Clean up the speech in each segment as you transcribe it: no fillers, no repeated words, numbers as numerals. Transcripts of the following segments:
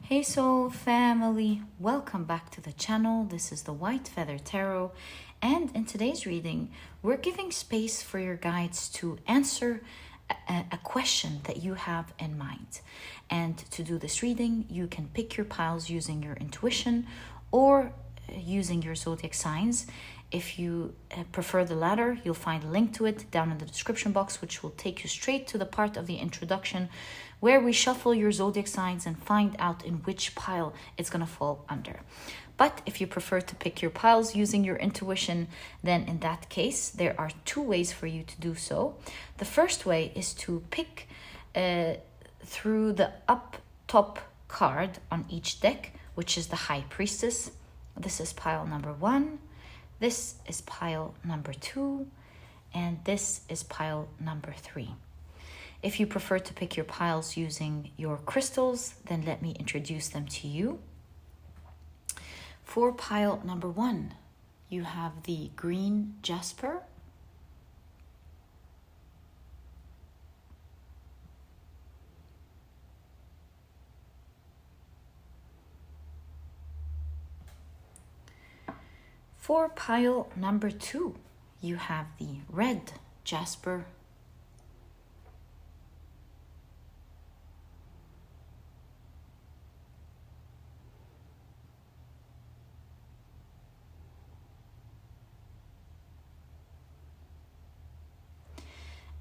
Hey soul family, welcome back to the channel. This is the White Feather Tarot, and in today's reading we're giving space for your guides to answer a question that you have in mind. And to do this reading you can pick your piles using your intuition or using your zodiac signs. If you prefer the latter, you'll find a link to it down in the description box, which will take you straight to the part of the introduction where we shuffle your zodiac signs and find out in which pile it's going to fall under. But if you prefer to pick your piles using your intuition, then in that case, there are two ways for you to do so. The first way is to pick through the up top card on each deck, which is the High Priestess. This is pile number 1. This is pile number 2, and this is pile number 3. If you prefer to pick your piles using your crystals, then let me introduce them to you. For pile number 1, you have the green Jasper, for pile number 2, you have the red Jasper,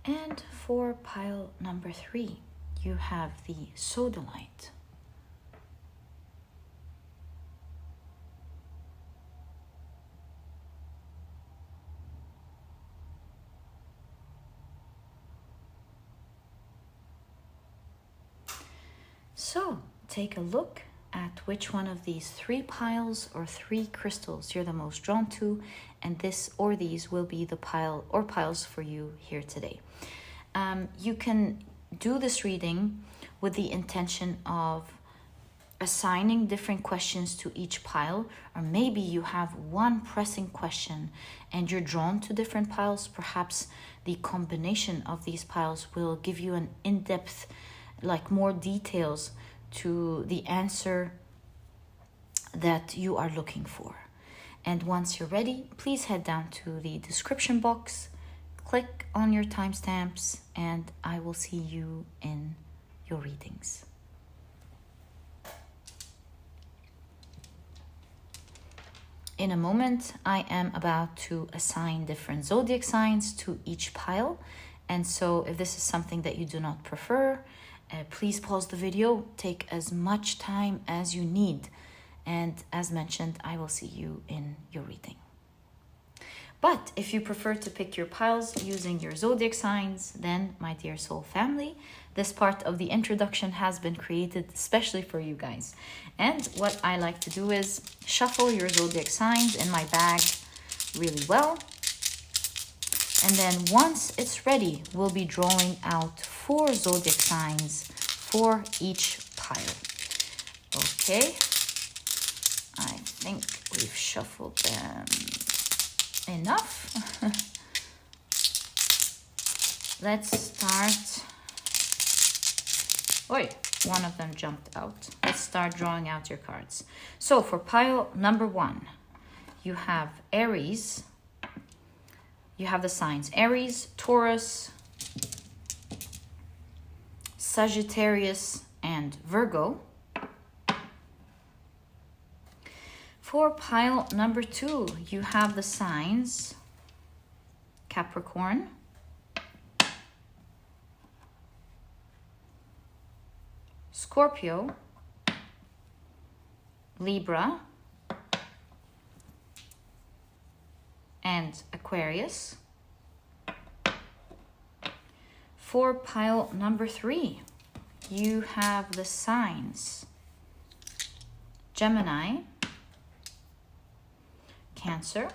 and for pile number 3, you have the Sodalite. So take a look at which one of these 3 piles or 3 crystals you're the most drawn to, and this or these will be the pile or piles for you here today. You can do this reading with the intention of assigning different questions to each pile, or maybe you have one pressing question and you're drawn to different piles. Perhaps the combination of these piles will give you an in-depth, like more details to the answer that you are looking for. And once you're ready, please head down to the description box, click on your timestamps, and I will see you in your readings. In a moment, I am about to assign different zodiac signs to each pile. And so if this is something that you do not prefer, please pause the video, take as much time as you need. And as mentioned, I will see you in your reading. But if you prefer to pick your piles using your zodiac signs, then my dear soul family, this part of the introduction has been created especially for you guys. And what I like to do is shuffle your zodiac signs in my bag really well. And then once it's ready, we'll be drawing out 4 zodiac signs for each pile. Okay, I think we've shuffled them enough. Let's start. Oi, one of them jumped out. Let's start drawing out your cards. So for pile number 1, you have Aries. You have the signs Aries, Taurus, Sagittarius, and Virgo. For pile number 2, you have the signs Capricorn, Scorpio, Libra, and Aquarius. For pile number 3, you have the signs Gemini, Cancer,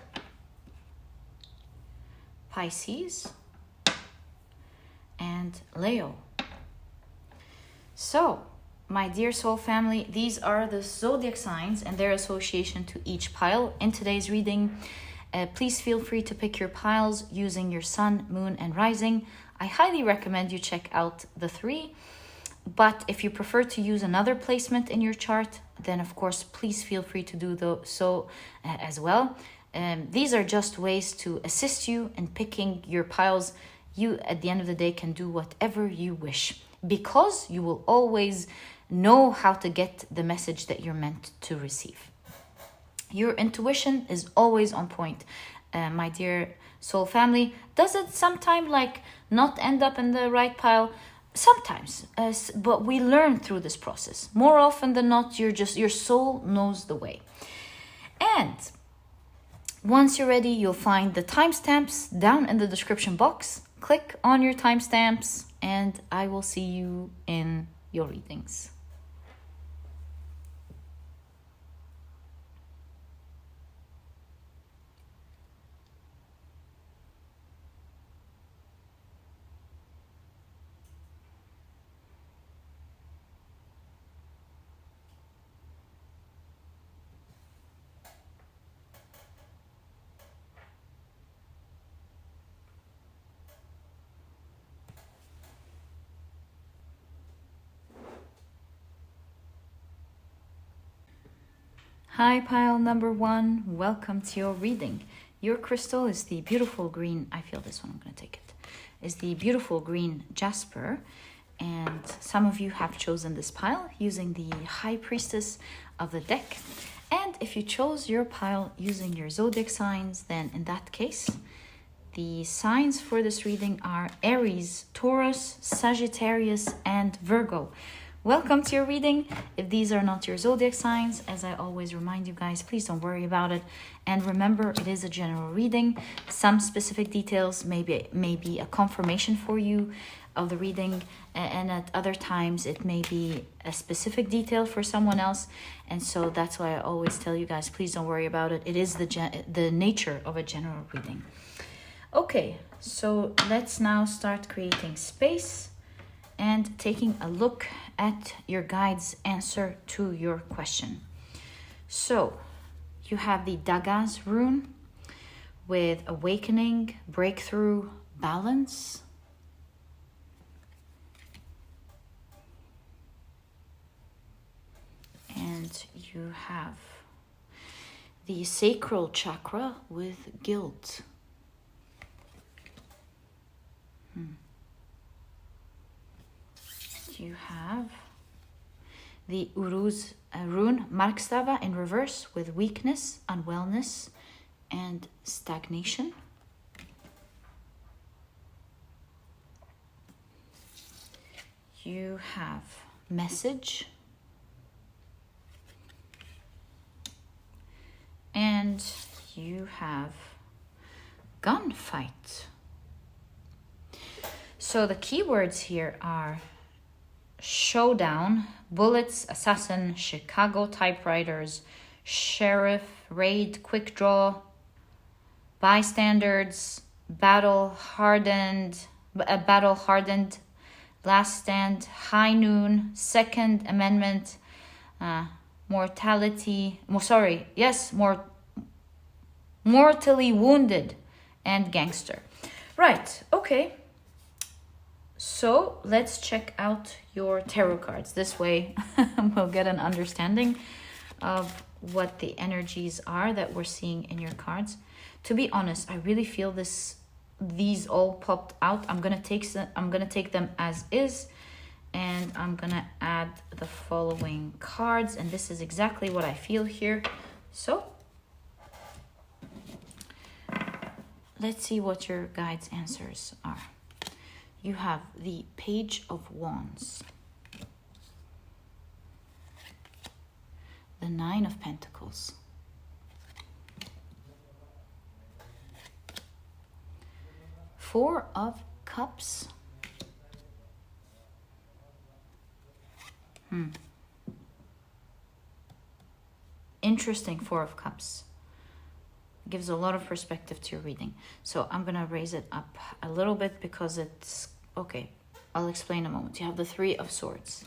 Pisces, and Leo. So, my dear soul family, these are the zodiac signs and their association to each pile. In today's reading, please feel free to pick your piles using your sun, moon, and rising. I highly recommend you check out the 3 But if you prefer to use another placement in your chart, then of course, please feel free to do so as well. These are just ways to assist you in picking your piles. You, at the end of the day, can do whatever you wish, because you will always know how to get the message that you're meant to receive. Your intuition is always on point, my dear soul family. Does it sometimes not end up in the right pile? Sometimes, but we learn through this process. More often than not, your soul knows the way. And once you're ready, you'll find the timestamps down in the description box. Click on your timestamps, and I will see you in your readings. Hi, pile number 1. Welcome to your reading. Your crystal is the beautiful green. I feel this one, I'm going to take it. Is the beautiful green Jasper. And some of you have chosen this pile using the High Priestess of the deck. And if you chose your pile using your zodiac signs, then in that case, the signs for this reading are Aries, Taurus, Sagittarius, and Virgo. Welcome to your reading. If these are not your zodiac signs, as I always remind you guys, please don't worry about it. And remember, it is a general reading. Some specific details may be a confirmation for you of the reading, and at other times it may be a specific detail for someone else. And so that's why I always tell you guys, please don't worry about it. It is the nature of a general reading. Okay, so let's now start creating space and taking a look at your guide's answer to your question. So you have the Dagaz rune with awakening, breakthrough, balance. And you have the sacral chakra with guilt. You have the Uruz rune Markstava in reverse with weakness, unwellness, and stagnation. You have message. And you have gunfight. So the keywords here are showdown, bullets, assassin, Chicago typewriters, sheriff, raid, quick draw, bystanders, battle hardened, last stand, high noon, Second Amendment, mortally wounded, and gangster. Right, okay. So let's check out your tarot cards. This way we'll get an understanding of what the energies are that we're seeing in your cards. To be honest, I really feel these all popped out. I'm gonna take them as is, and I'm gonna add the following cards, and this is exactly what I feel here. So let's see what your guide's answers are. You have the Page of Wands, the Nine of Pentacles, Four of Cups, Interesting Four of Cups. Gives a lot of perspective to your reading. So I'm gonna raise it up a little bit because it's okay. I'll explain in a moment. You have the Three of Swords,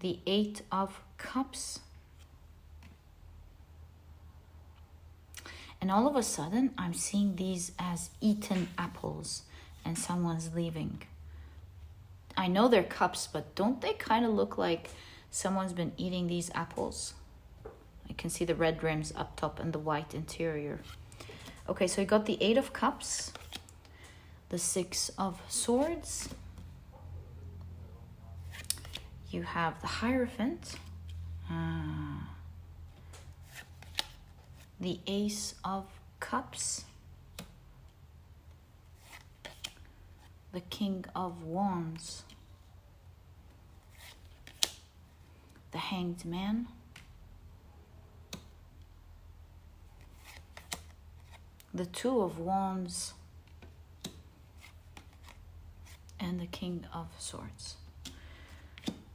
the Eight of Cups, and all of a sudden I'm seeing these as eaten apples and someone's leaving. I know they're cups, but don't they kind of look like someone's been eating these apples? I can see the red rims up top and the white interior. Okay, so you got the 8 of Cups, the 6 of Swords. You have the Hierophant, the Ace of Cups, the King of Wands, the Hanged Man, the 2 of Wands, and the King of Swords.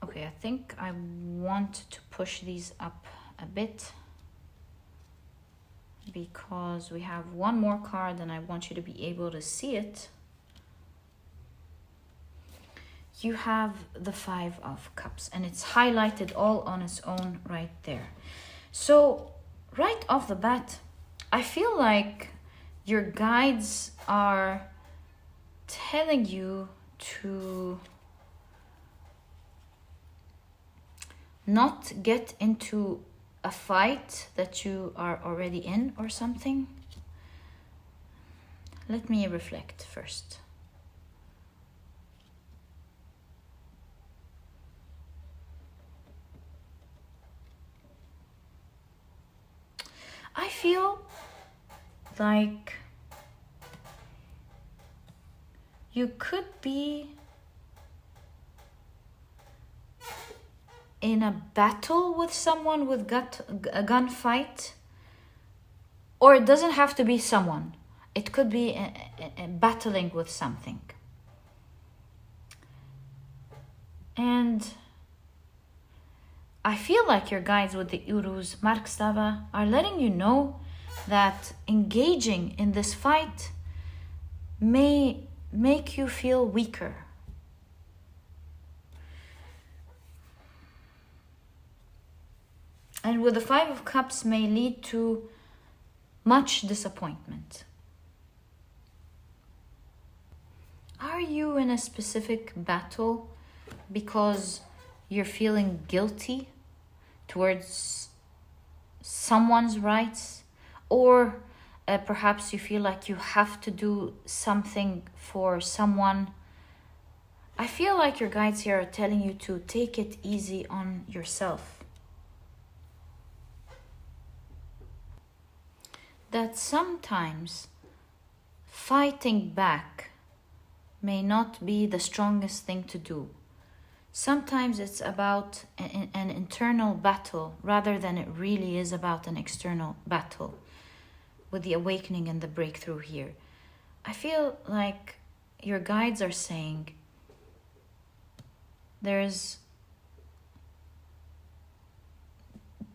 Okay, I think I want to push these up a bit because we have one more card and I want you to be able to see it. You have the 5 of Cups and it's highlighted all on its own right there. So right off the bat, I feel like your guides are telling you to not get into a fight that you are already in or something. Let me reflect first. I feel like you could be in a battle with someone with a gunfight, or it doesn't have to be someone. It could be a battling with something. And I feel like your guides with the Uruz Markstava are letting you know that engaging in this fight may make you feel weaker. And with the 5 of Cups may lead to much disappointment. Are you in a specific battle because you're feeling guilty towards someone's rights? Or perhaps you feel like you have to do something for someone? I feel like your guides here are telling you to take it easy on yourself. That sometimes fighting back may not be the strongest thing to do. Sometimes it's about an internal battle rather than it really is about an external battle, with the awakening and the breakthrough here. I feel like your guides are saying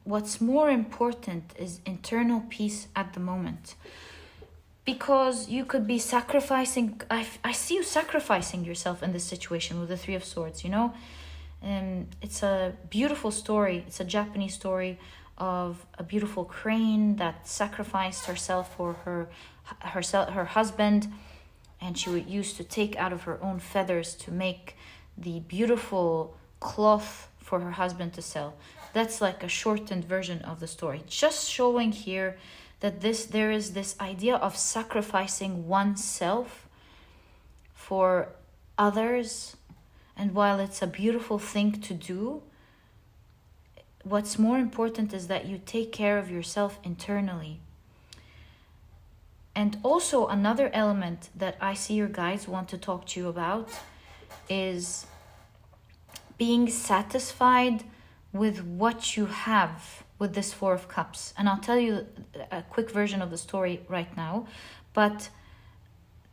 what's more important is internal peace at the moment. Because you could be sacrificing, I see you sacrificing yourself in this situation with the 3 of Swords, you know? It's a beautiful story. It's a Japanese story of a beautiful crane that sacrificed herself for her husband, and she used to take out of her own feathers to make the beautiful cloth for her husband to sell. That's like a shortened version of the story, just showing here that there is this idea of sacrificing oneself for others. And while it's a beautiful thing to do, what's more important is that you take care of yourself internally. And also another element that I see your guides want to talk to you about is being satisfied with what you have with this 4 of Cups. And I'll tell you a quick version of the story right now. But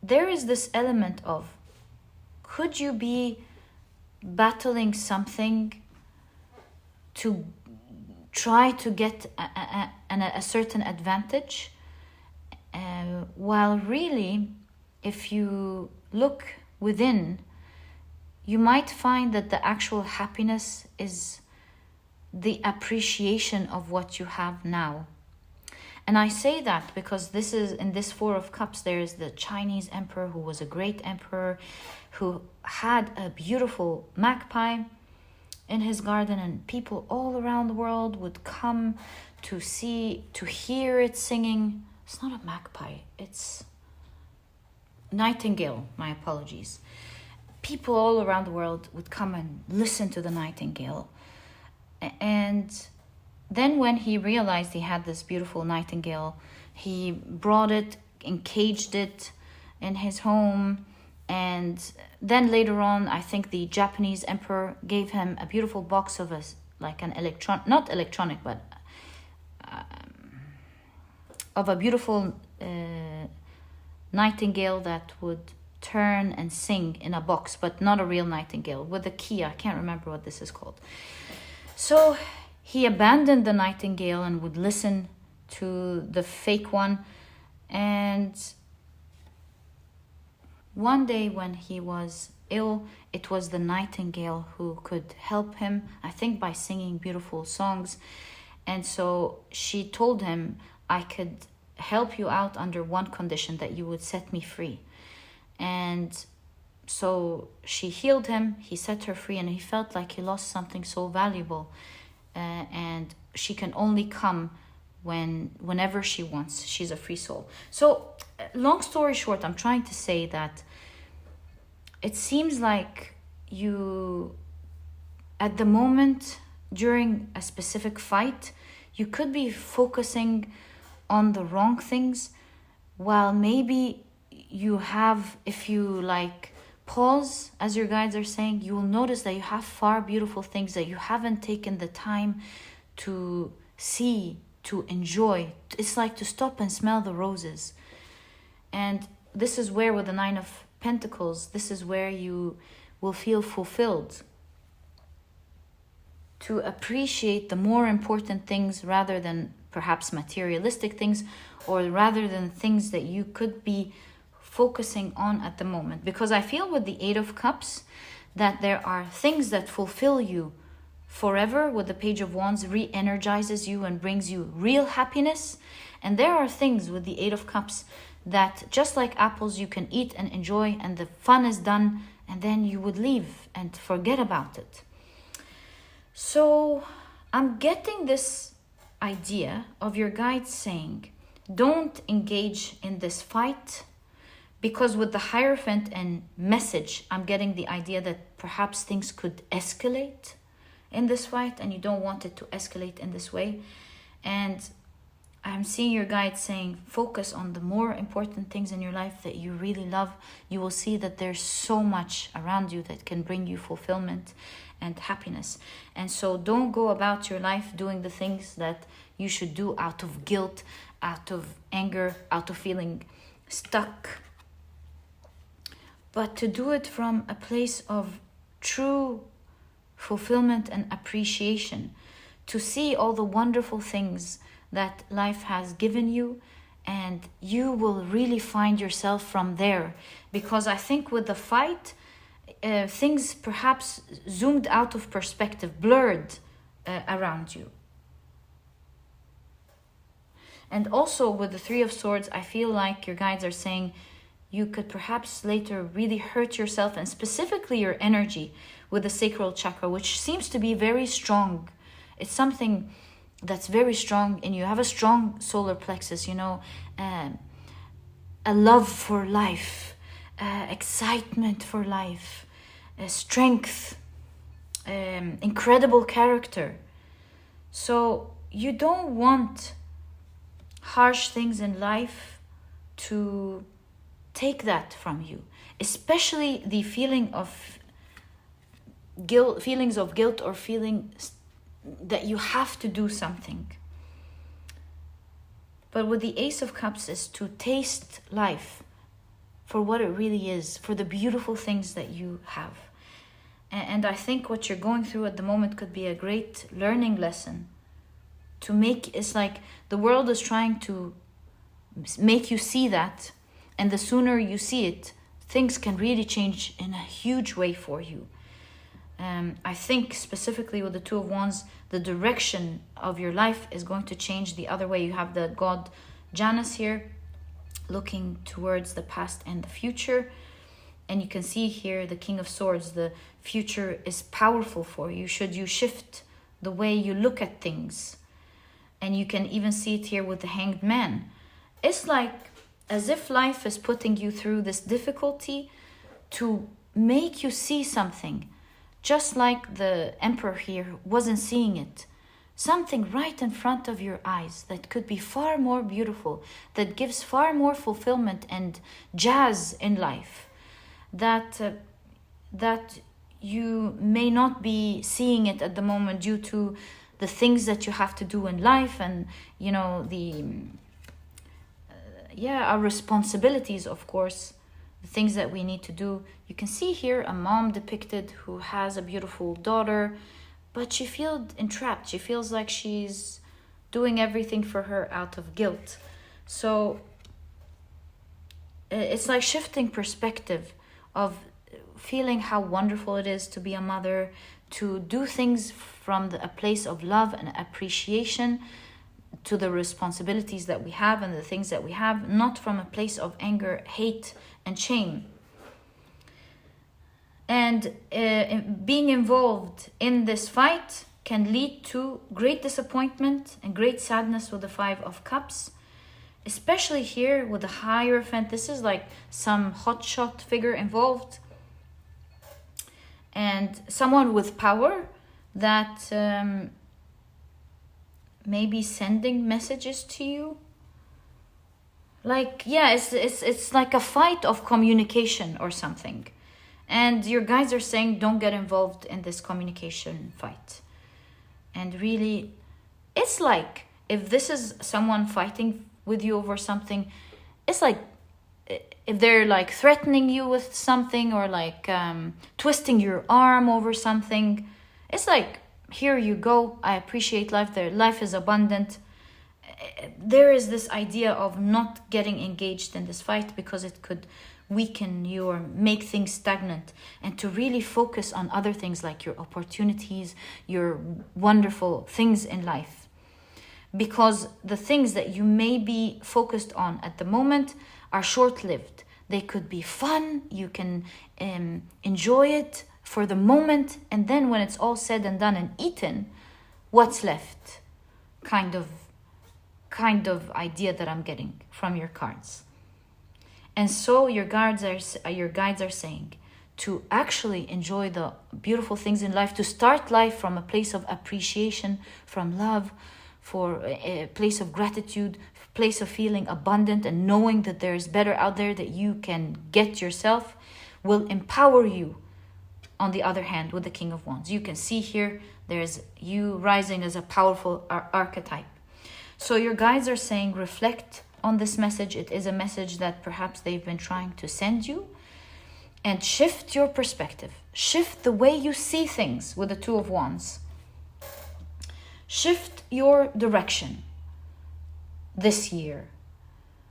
there is this element of, could you be battling something to try to get a certain advantage, while really, if you look within, you might find that the actual happiness is the appreciation of what you have now. And I say that because this is, in this Four of Cups, there is the Chinese emperor who was a great emperor who had a beautiful magpie in his garden, and people all around the world would come to hear it singing. It's not a magpie, it's nightingale, my apologies. People all around the world would come and listen to the nightingale. And then when he realized he had this beautiful nightingale, he brought it and caged it in his home. And then later on, I think the Japanese emperor gave him a beautiful box of of a beautiful nightingale that would turn and sing in a box, but not a real nightingale, with a key. I can't remember what this is called. So he abandoned the nightingale and would listen to the fake one. And one day when he was ill, it was the nightingale who could help him, I think by singing beautiful songs. And so she told him, I could help you out under one condition, that you would set me free. And so she healed him, he set her free, and he felt like he lost something so valuable. And she can only come whenever she wants. She's a free soul. So long story short, I'm trying to say that it seems like you, at the moment during a specific fight, you could be focusing on the wrong things, while maybe you have, if you like pause, as your guides are saying, you will notice that you have far beautiful things that you haven't taken the time to see, to enjoy. It's like to stop and smell the roses. And this is where, with the Nine of Pentacles, this is where you will feel fulfilled. To appreciate the more important things rather than perhaps materialistic things, or rather than things that you could be focusing on at the moment. Because I feel with the Eight of Cups that there are things that fulfill you forever. With the Page of Wands, re-energizes you and brings you real happiness. And there are things with the Eight of Cups that, just like apples, you can eat and enjoy, and the fun is done, and then you would leave and forget about it. So I'm getting this idea of your guides saying, don't engage in this fight, because with the Hierophant and message, I'm getting the idea that perhaps things could escalate in this fight, and you don't want it to escalate in this way. And I'm seeing your guides saying, focus on the more important things in your life that you really love. You will see that there's so much around you that can bring you fulfillment and happiness. And so don't go about your life doing the things that you should do out of guilt, out of anger, out of feeling stuck, but to do it from a place of true fulfillment and appreciation, to see all the wonderful things that life has given you, and you will really find yourself from there. Because I think with the fight, things perhaps zoomed out of perspective, blurred around you. And also with the Three of Swords, I feel like your guides are saying you could perhaps later really hurt yourself, and specifically your energy, with the sacral chakra, which seems to be very strong. It's something that's very strong, and you have a strong solar plexus, you know, a love for life, excitement for life, strength, incredible character. So you don't want harsh things in life to take that from you, especially the feelings of guilt, or feeling that you have to do something. But with the Ace of Cups is to taste life for what it really is, for the beautiful things that you have. And I think what you're going through at the moment could be a great learning lesson. It's like the world is trying to make you see that, and the sooner you see it, things can really change in a huge way for you. I think specifically with the Two of Wands, the direction of your life is going to change the other way. You have the god Janus here, looking towards the past and the future. And you can see here the King of Swords. The future is powerful for you. Should you shift the way you look at things. And you can even see it here with the Hanged Man. It's like as if life is putting you through this difficulty to make you see something. Just like the Emperor here wasn't seeing it. Something right in front of your eyes that could be far more beautiful, that gives far more fulfillment and jazz in life. That you may not be seeing it at the moment due to the things that you have to do in life, and our responsibilities, of course, the things that we need to do. You can see here a mom depicted who has a beautiful daughter, but she feels entrapped. She feels like she's doing everything for her out of guilt. So it's like shifting perspective of feeling how wonderful it is to be a mother, to do things from a place of love and appreciation to the responsibilities that we have and the things that we have, not from a place of anger, hate, and shame. And being involved in this fight can lead to great disappointment and great sadness with the Five of Cups, especially here with the Hierophant. This is like some hotshot figure involved and someone with power that may be sending messages to you. Like, yeah, it's like a fight of communication or something. And your guides are saying, don't get involved in this communication fight. And really, it's like, if this is someone fighting with you over something, it's like, if they're like threatening you with something or like twisting your arm over something, it's like, here you go, I appreciate life, their life is abundant. There is this idea of not getting engaged in this fight because it could weaken you or make things stagnant, and to really focus on other things like your opportunities, your wonderful things in life. Because the things that you may be focused on at the moment are short-lived. They could be fun, you can enjoy it for the moment, and then when it's all said and done and eaten, what's left? Kind of idea that I'm getting from your cards. And so your guides are saying to actually enjoy the beautiful things in life, to start life from a place of appreciation, from love, for a place of gratitude, place of feeling abundant and knowing that there's better out there that you can get yourself, will empower you. On the other hand, with the King of Wands, you can see here there's you rising as a powerful archetype. So your guides are saying, reflect on this message. It is a message that perhaps they've been trying to send you, and shift your perspective. Shift the way you see things with the Two of Wands. Shift your direction this year.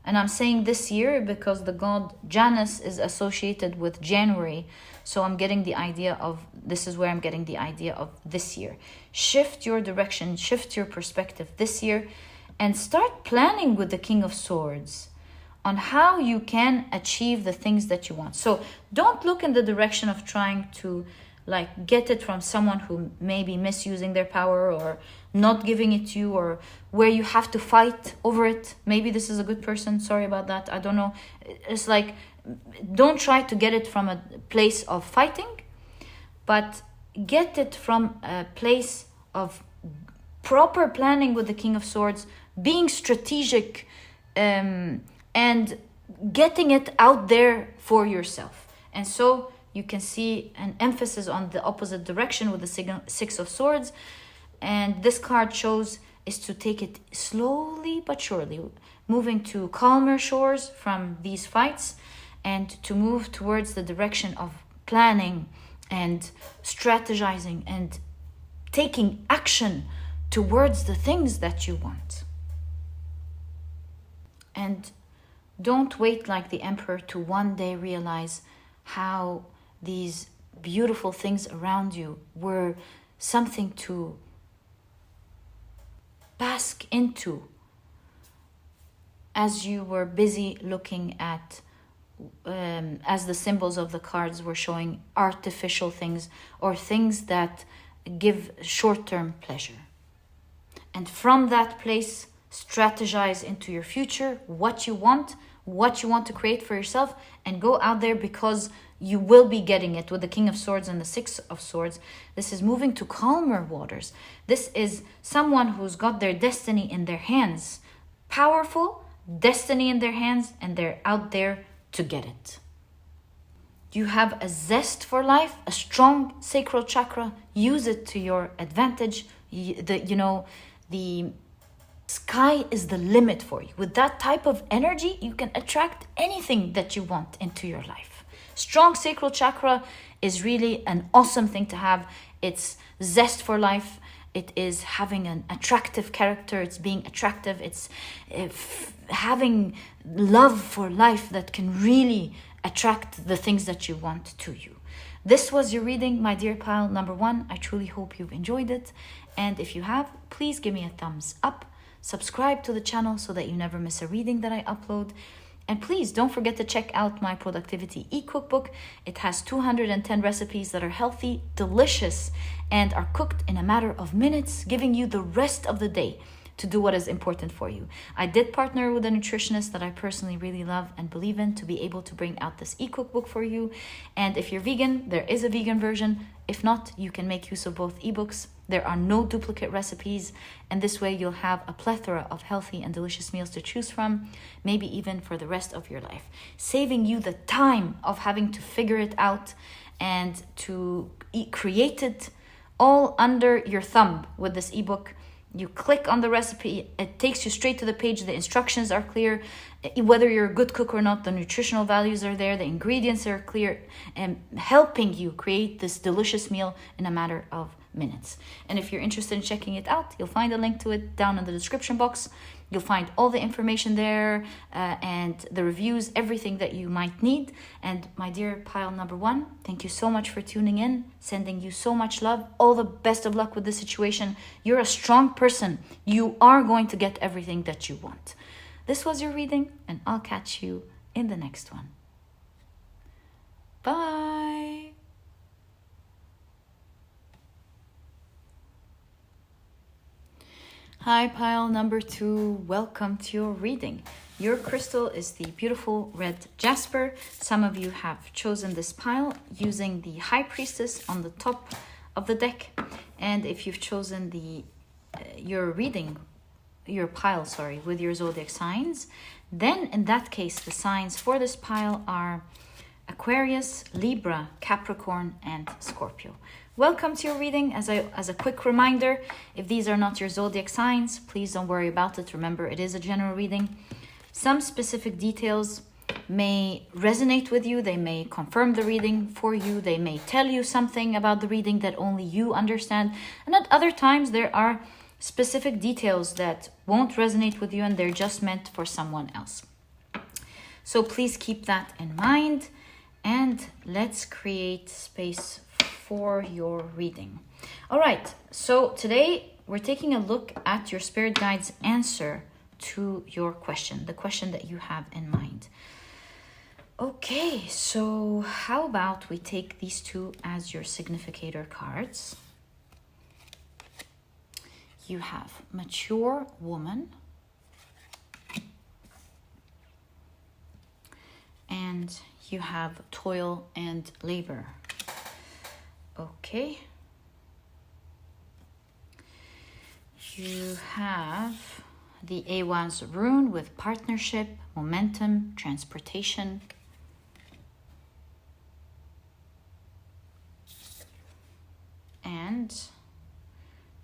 And I'm saying this year because the god Janus is associated with January. So I'm getting the idea of, this is where I'm getting the idea of this year. Shift your direction, shift your perspective this year, and start planning with the King of Swords on how you can achieve the things that you want. So don't look in the direction of trying to like get it from someone who may be misusing their power or not giving it to you, or where you have to fight over it. Maybe this is a good person, sorry about that, I don't know. It's like, don't try to get it from a place of fighting, but get it from a place of proper planning with the King of Swords, being strategic, and getting it out there for yourself. And so you can see an emphasis on the opposite direction with the Six of Swords. And this card shows is to take it slowly but surely, moving to calmer shores from these fights, and to move towards the direction of planning and strategizing and taking action towards the things that you want. And don't wait like the Emperor to one day realize how these beautiful things around you were something to bask into as you were busy looking at, as the symbols of the cards were showing, artificial things or things that give short-term pleasure. And from that place, strategize into your future, what you want to create for yourself, and go out there, because you will be getting it with the King of Swords and the Six of Swords. This is moving to calmer waters. This is someone who's got their destiny in their hands. Powerful destiny in their hands, and they're out there to get it. You have a zest for life, a strong sacral chakra. Use it to your advantage. The sky is the limit for you. With that type of energy, you can attract anything that you want into your life. Strong sacral chakra is really an awesome thing to have. It's zest for life. It is having an attractive character. It's being attractive. It's having love for life that can really attract the things that you want to you. This was your reading, my dear pile number 1. I truly hope you've enjoyed it. And if you have, please give me a thumbs up. Subscribe to the channel so that you never miss a reading that I upload. And please don't forget to check out my productivity e-cookbook. It has 210 recipes that are healthy, delicious, and are cooked in a matter of minutes, giving you the rest of the day to do what is important for you. I did partner with a nutritionist that I personally really love and believe in to be able to bring out this e-cookbook for you. And if you're vegan, there is a vegan version. If not, you can make use of both ebooks. There are no duplicate recipes, and this way you'll have a plethora of healthy and delicious meals to choose from, maybe even for the rest of your life, saving you the time of having to figure it out and to create it all under your thumb with this ebook. You click on the recipe, it takes you straight to the page. The instructions are clear. Whether you're a good cook or not, the nutritional values are there, the ingredients are clear, and helping you create this delicious meal in a matter of minutes. And if you're interested in checking it out, you'll find a link to it down in the description box. You'll find all the information there, and the reviews, everything that you might need. And my dear pile number 1, thank you so much for tuning in, sending you so much love. All the best of luck with this situation. You're a strong person. You are going to get everything that you want. This was your reading, and I'll catch you in the next one. Bye. Hi, pile number 2. Welcome to your reading. Your crystal is the beautiful red Jasper. Some of you have chosen this pile using the High Priestess on the top of the deck. And if you've chosen your pile with your zodiac signs, then in that case, the signs for this pile are Aquarius, Libra, Capricorn, and Scorpio. Welcome to your reading. As a quick reminder, if these are not your zodiac signs, please don't worry about it. Remember, it is a general reading. Some specific details may resonate with you. They may confirm the reading for you. They may tell you something about the reading that only you understand. And at other times, there are specific details that won't resonate with you and they're just meant for someone else. So please keep that in mind. And let's create space for your reading. All right, so today we're taking a look at your spirit guide's answer to your question, the question that you have in mind. Okay, so how about we take these two as your significator cards? You have mature woman and you have toil and labor. Okay. You have the Awa's rune with partnership, momentum, transportation. And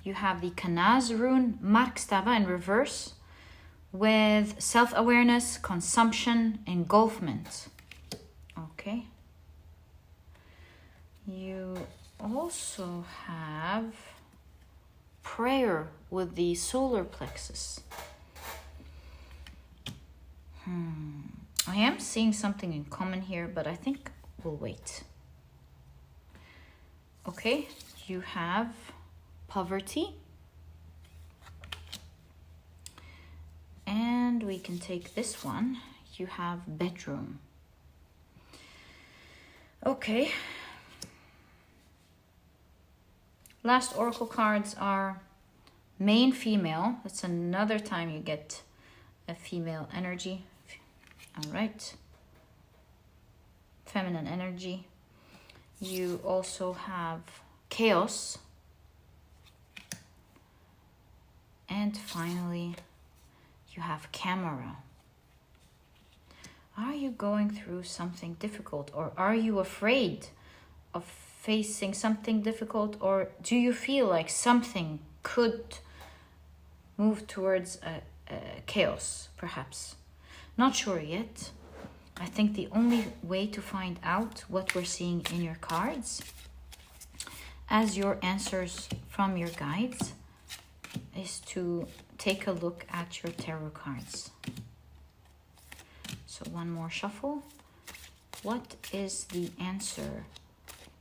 you have the Kanaz rune, Markstava in reverse, with self-awareness, consumption, engulfment. Okay. You also have prayer with the solar plexus. I am seeing something in common here, but I think we'll wait. Okay, you have poverty. And we can take this one. You have bedroom. Okay. Last oracle cards are main female. That's another time you get a female energy. All right. Feminine energy. You also have chaos. And finally, you have camera. Are you going through something difficult, or are you afraid of facing something difficult, or do you feel like something could move towards a chaos, perhaps? Not sure yet. I think the only way to find out what we're seeing in your cards as your answers from your guides is to take a look at your tarot cards. So one more shuffle. What is the answer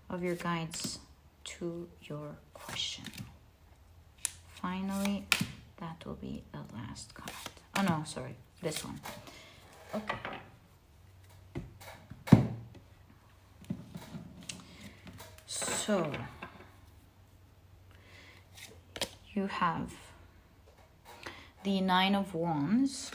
of your guides to your question? Finally, that will be the last card. Oh no, sorry, this one. Okay. So, you have the Nine of Wands.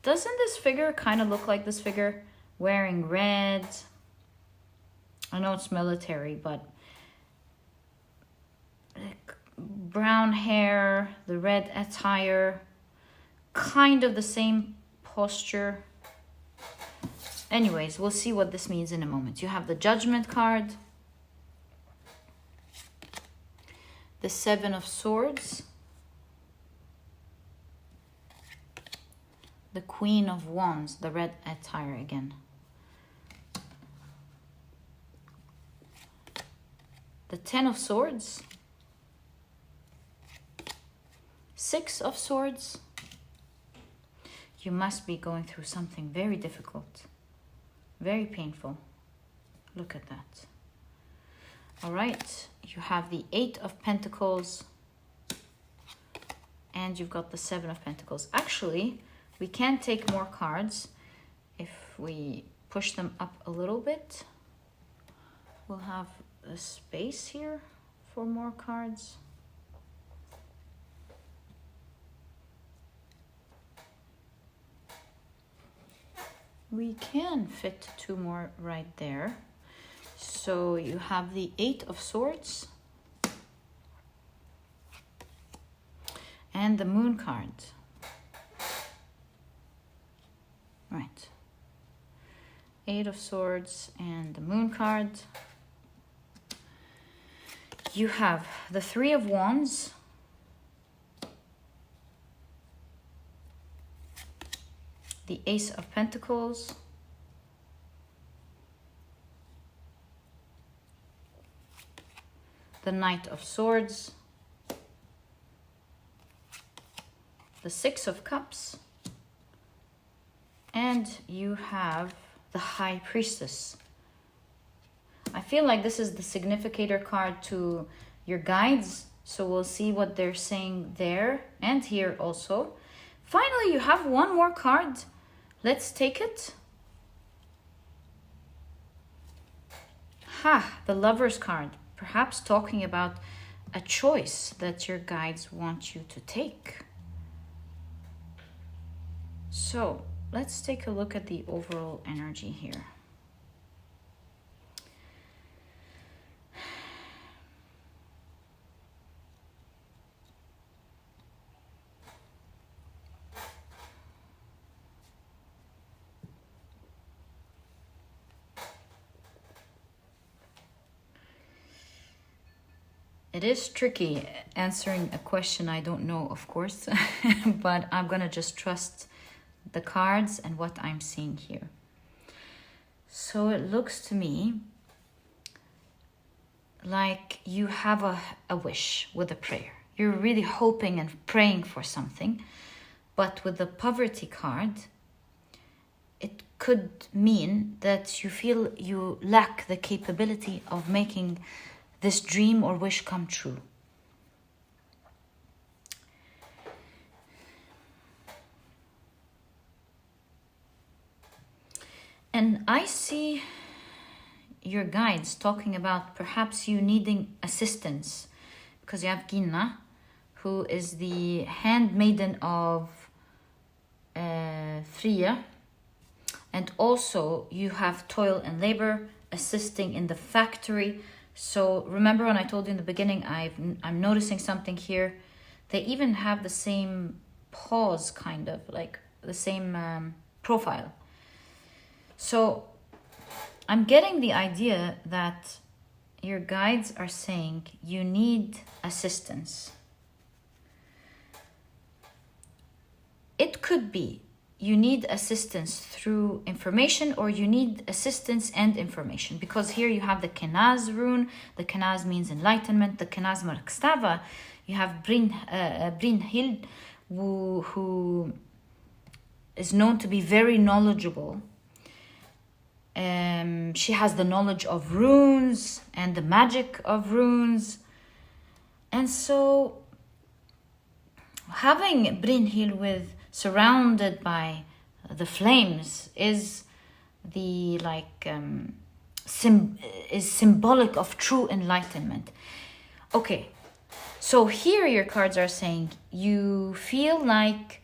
Doesn't this figure kind of look like this figure wearing red? I know it's military, but like brown hair, the red attire, kind of the same posture. Anyways, we'll see what this means in a moment. You have the Judgment card, the Seven of Swords, the Queen of Wands, the red attire again, the Ten of Swords, Six of Swords. You must be going through something very difficult, very painful. Look at that. All right, you have the Eight of Pentacles, and you've got the Seven of Pentacles. Actually, we can take more cards if we push them up a little bit. We'll have a space here for more cards. We can fit two more right there. So you have the Eight of Swords and the Moon card. Right. Eight of Swords and the Moon card. You have the Three of Wands, the Ace of Pentacles, the Knight of Swords, the Six of Cups, and you have the High Priestess. I feel like this is the significator card to your guides, so we'll see what they're saying there and here also. Finally, you have one more card. Let's take it. The Lover's card. Perhaps talking about a choice that your guides want you to take. So let's take a look at the overall energy here. It is tricky answering a question I don't know, of course, but I'm gonna just trust the cards and what I'm seeing here. So it looks to me like you have a wish with a prayer. You're really hoping and praying for something, but with the poverty card, it could mean that you feel you lack the capability of making this dream or wish come true. And I see your guides talking about perhaps you needing assistance, because you have Ginna, who is the handmaiden of Fria, and also you have toil and labor assisting in the factory. So remember when I told you in the beginning, I'm noticing something here. They even have the same pause, kind of like the same profile. So I'm getting the idea that your guides are saying you need assistance. It could be you need assistance through information, or you need assistance and information, because here you have the Kenaz rune. The Kenaz means enlightenment. The Kenaz Markstava, you have Brynhild, who is known to be very knowledgeable. She has the knowledge of runes and the magic of runes. And so having Brynhild surrounded by the flames is the is symbolic of true enlightenment. Okay, so here your cards are saying you feel like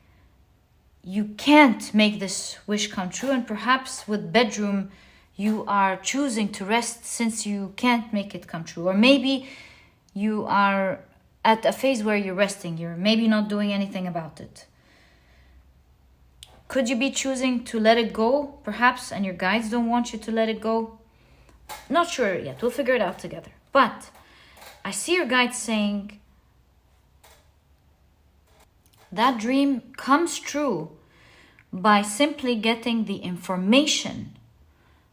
you can't make this wish come true, and perhaps with bedroom you are choosing to rest since you can't make it come true. Or maybe you are at a phase where you're resting, you're maybe not doing anything about it. Could you be choosing to let it go, perhaps, and your guides don't want you to let it go? Not sure yet, we'll figure it out together. But I see your guides saying that dream comes true by simply getting the information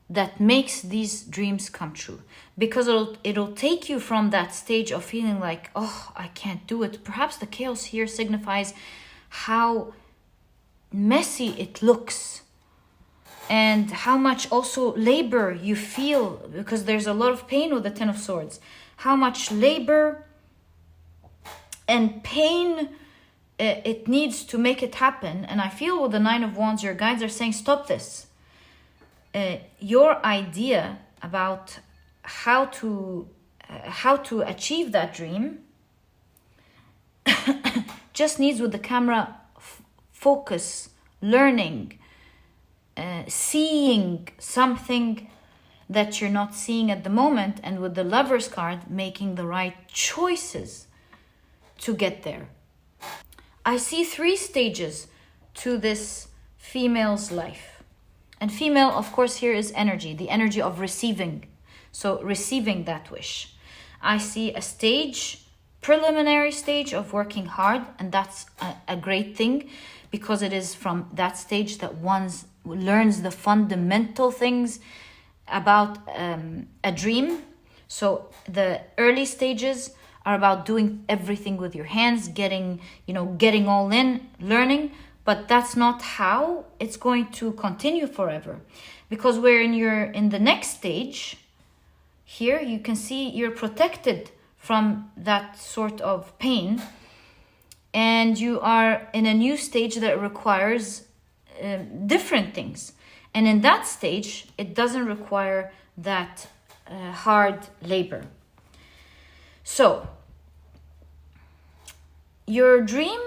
that makes these dreams come true. Because it'll take you from that stage of feeling like, oh, I can't do it. Perhaps the chaos here signifies how messy it looks, and how much also labor you feel, because there's a lot of pain with the Ten of Swords. How much labor and pain it needs to make it happen. And I feel with the Nine of Wands, your guides are saying, stop this. Your idea about how to achieve that dream just needs, with the camera, focus, learning, seeing something that you're not seeing at the moment, and with the Lover's card, making the right choices to get there. I see 3 stages to this female's life. And female, of course, here is energy, the energy of receiving. So receiving that wish. I see a stage, preliminary stage of working hard, and that's a great thing, because it is from that stage that one learns the fundamental things about a dream. So the early stages are about doing everything with your hands, getting all in, learning. But that's not how it's going to continue forever, because we're in the next stage. Here you can see you're protected from that sort of pain, and you are in a new stage that requires different things. And in that stage, it doesn't require that hard labor. So your dream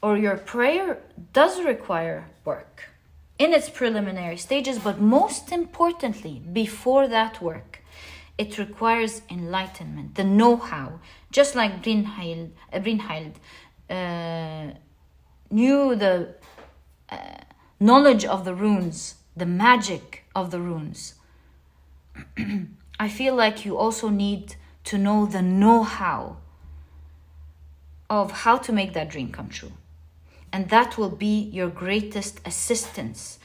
or your prayer does require work in its preliminary stages, but most importantly, before that work, it requires enlightenment, the know-how. Just like Brynhild knew the knowledge of the runes, the magic of the runes. I feel like you also need to know the know-how of how to make that dream come true. And that will be your greatest assistance.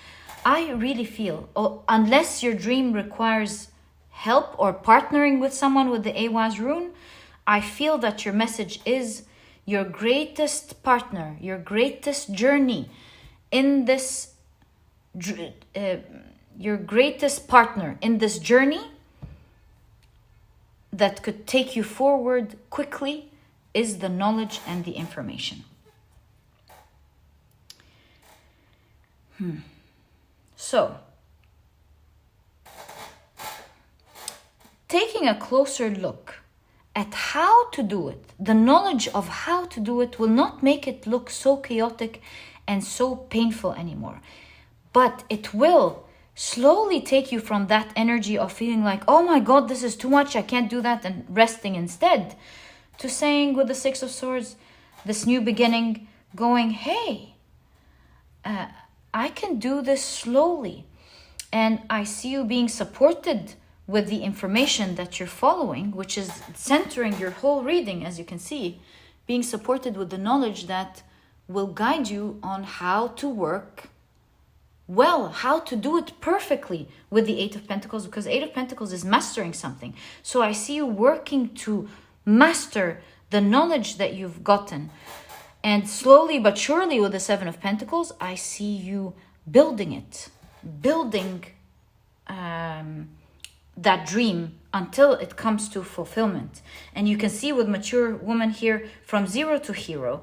I really feel, unless your dream requires help or partnering with someone with the Awaz rune, I feel that your message is your greatest partner, your greatest journey in this your greatest partner in this journey that could take you forward quickly is the knowledge and the information. So, taking a closer look at how to do it, the knowledge of how to do it will not make it look so chaotic and so painful anymore. But it will slowly take you from that energy of feeling like, oh my God, this is too much, I can't do that, and resting instead, to saying with the Six of Swords, this new beginning, going, hey, I can do this slowly. And I see you being supported with the information that you're following, which is centering your whole reading, as you can see, being supported with the knowledge that will guide you on how to work well, how to do it perfectly with the Eight of Pentacles, because Eight of Pentacles is mastering something. So I see you working to master the knowledge that you've gotten. And slowly but surely with the Seven of Pentacles, I see you building it, building that dream until it comes to fulfillment. And you can see with mature woman here, from zero to hero,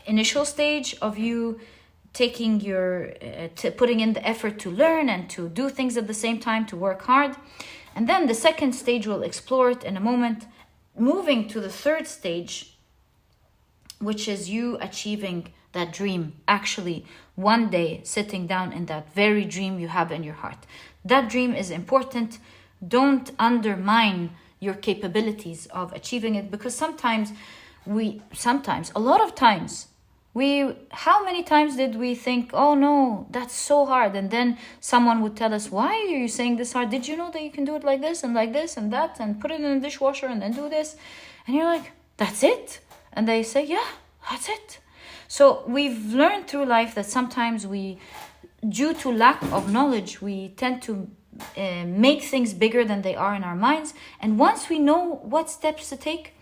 initial stage of you taking putting in the effort to learn and to do things at the same time, to work hard. And then the second stage, we'll explore it in a moment, moving to the third stage, which is you achieving that dream, actually one day sitting down in that very dream you have in your heart. That dream is important. Don't undermine your capabilities of achieving it, because a lot of times, how many times did we think, oh no, that's so hard? And then someone would tell us, why are you saying this hard? Did you know that you can do it like this and that, and put it in the dishwasher and then do this? And you're like, that's it? And they say, yeah, that's it. So we've learned through life that sometimes due to lack of knowledge, we tend to make things bigger than they are in our minds. And once we know what steps to take,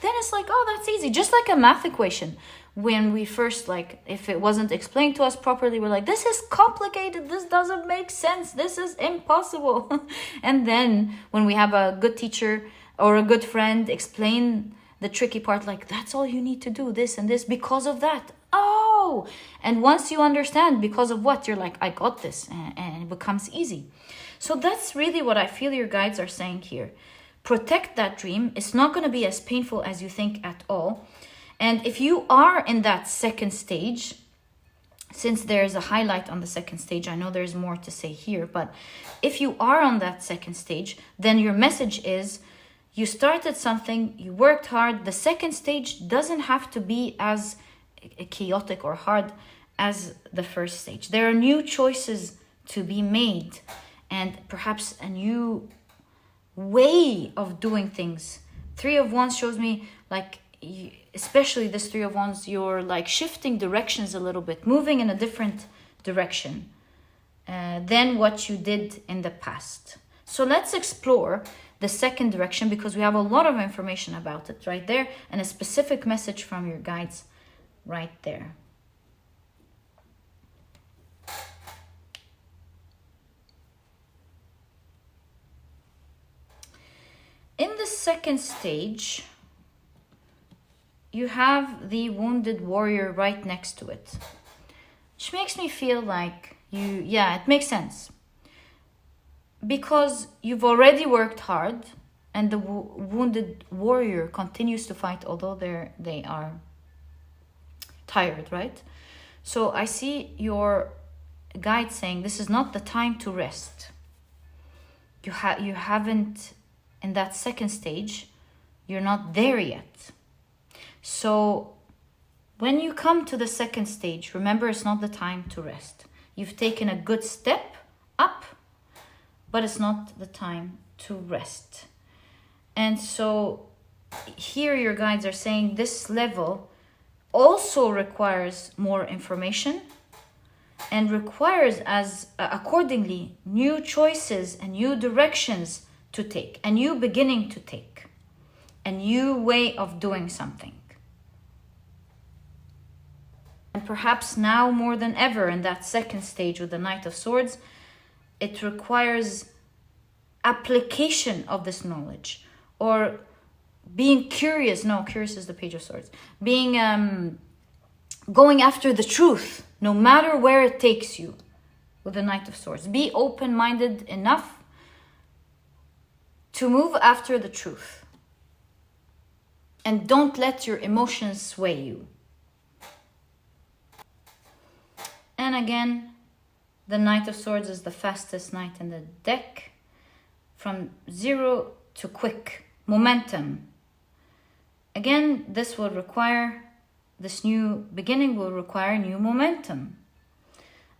then it's like, oh, that's easy. Just like a math equation. When we first, if it wasn't explained to us properly, we're like, this is complicated. This doesn't make sense. This is impossible. And then when we have a good teacher or a good friend explain the tricky part, like, that's all you need to do, this and this, because of that. Oh, and once you understand because of what, you're like, I got this, and it becomes easy. So that's really what I feel your guides are saying here. Protect that dream. It's not going to be as painful as you think at all. And if you are in that second stage, since there's a highlight on the second stage, I know there's more to say here, but if you are on that second stage, then your message is, you started something, you worked hard. The second stage doesn't have to be as chaotic or hard as the first stage. There are new choices to be made, and perhaps a new way of doing things. Three of Wands shows me, especially this Three of Wands, you're shifting directions a little bit, moving in a different direction than what you did in the past. So let's explore the second direction, because we have a lot of information about it right there, and a specific message from your guides right there. In the second stage, you have the wounded warrior right next to it, which makes me feel like it makes sense. Because you've already worked hard, and the wounded warrior continues to fight, although they are tired, right? So I see your guide saying, this is not the time to rest. You haven't, in that second stage, you're not there yet. So when you come to the second stage, remember, it's not the time to rest. You've taken a good step up, but it's not the time to rest. And so here your guides are saying this level also requires more information, and requires accordingly new choices and new directions to take, a new beginning to take, a new way of doing something. And perhaps now more than ever in that second stage with the Knight of Swords, it requires application of this knowledge, or being curious. No, curious is the Page of Swords. Being going after the truth, no matter where it takes you, with the Knight of Swords. Be open-minded enough to move after the truth, and don't let your emotions sway you. And again, the Knight of Swords is the fastest knight in the deck. From 0 to quick momentum. Again, this new beginning will require new momentum.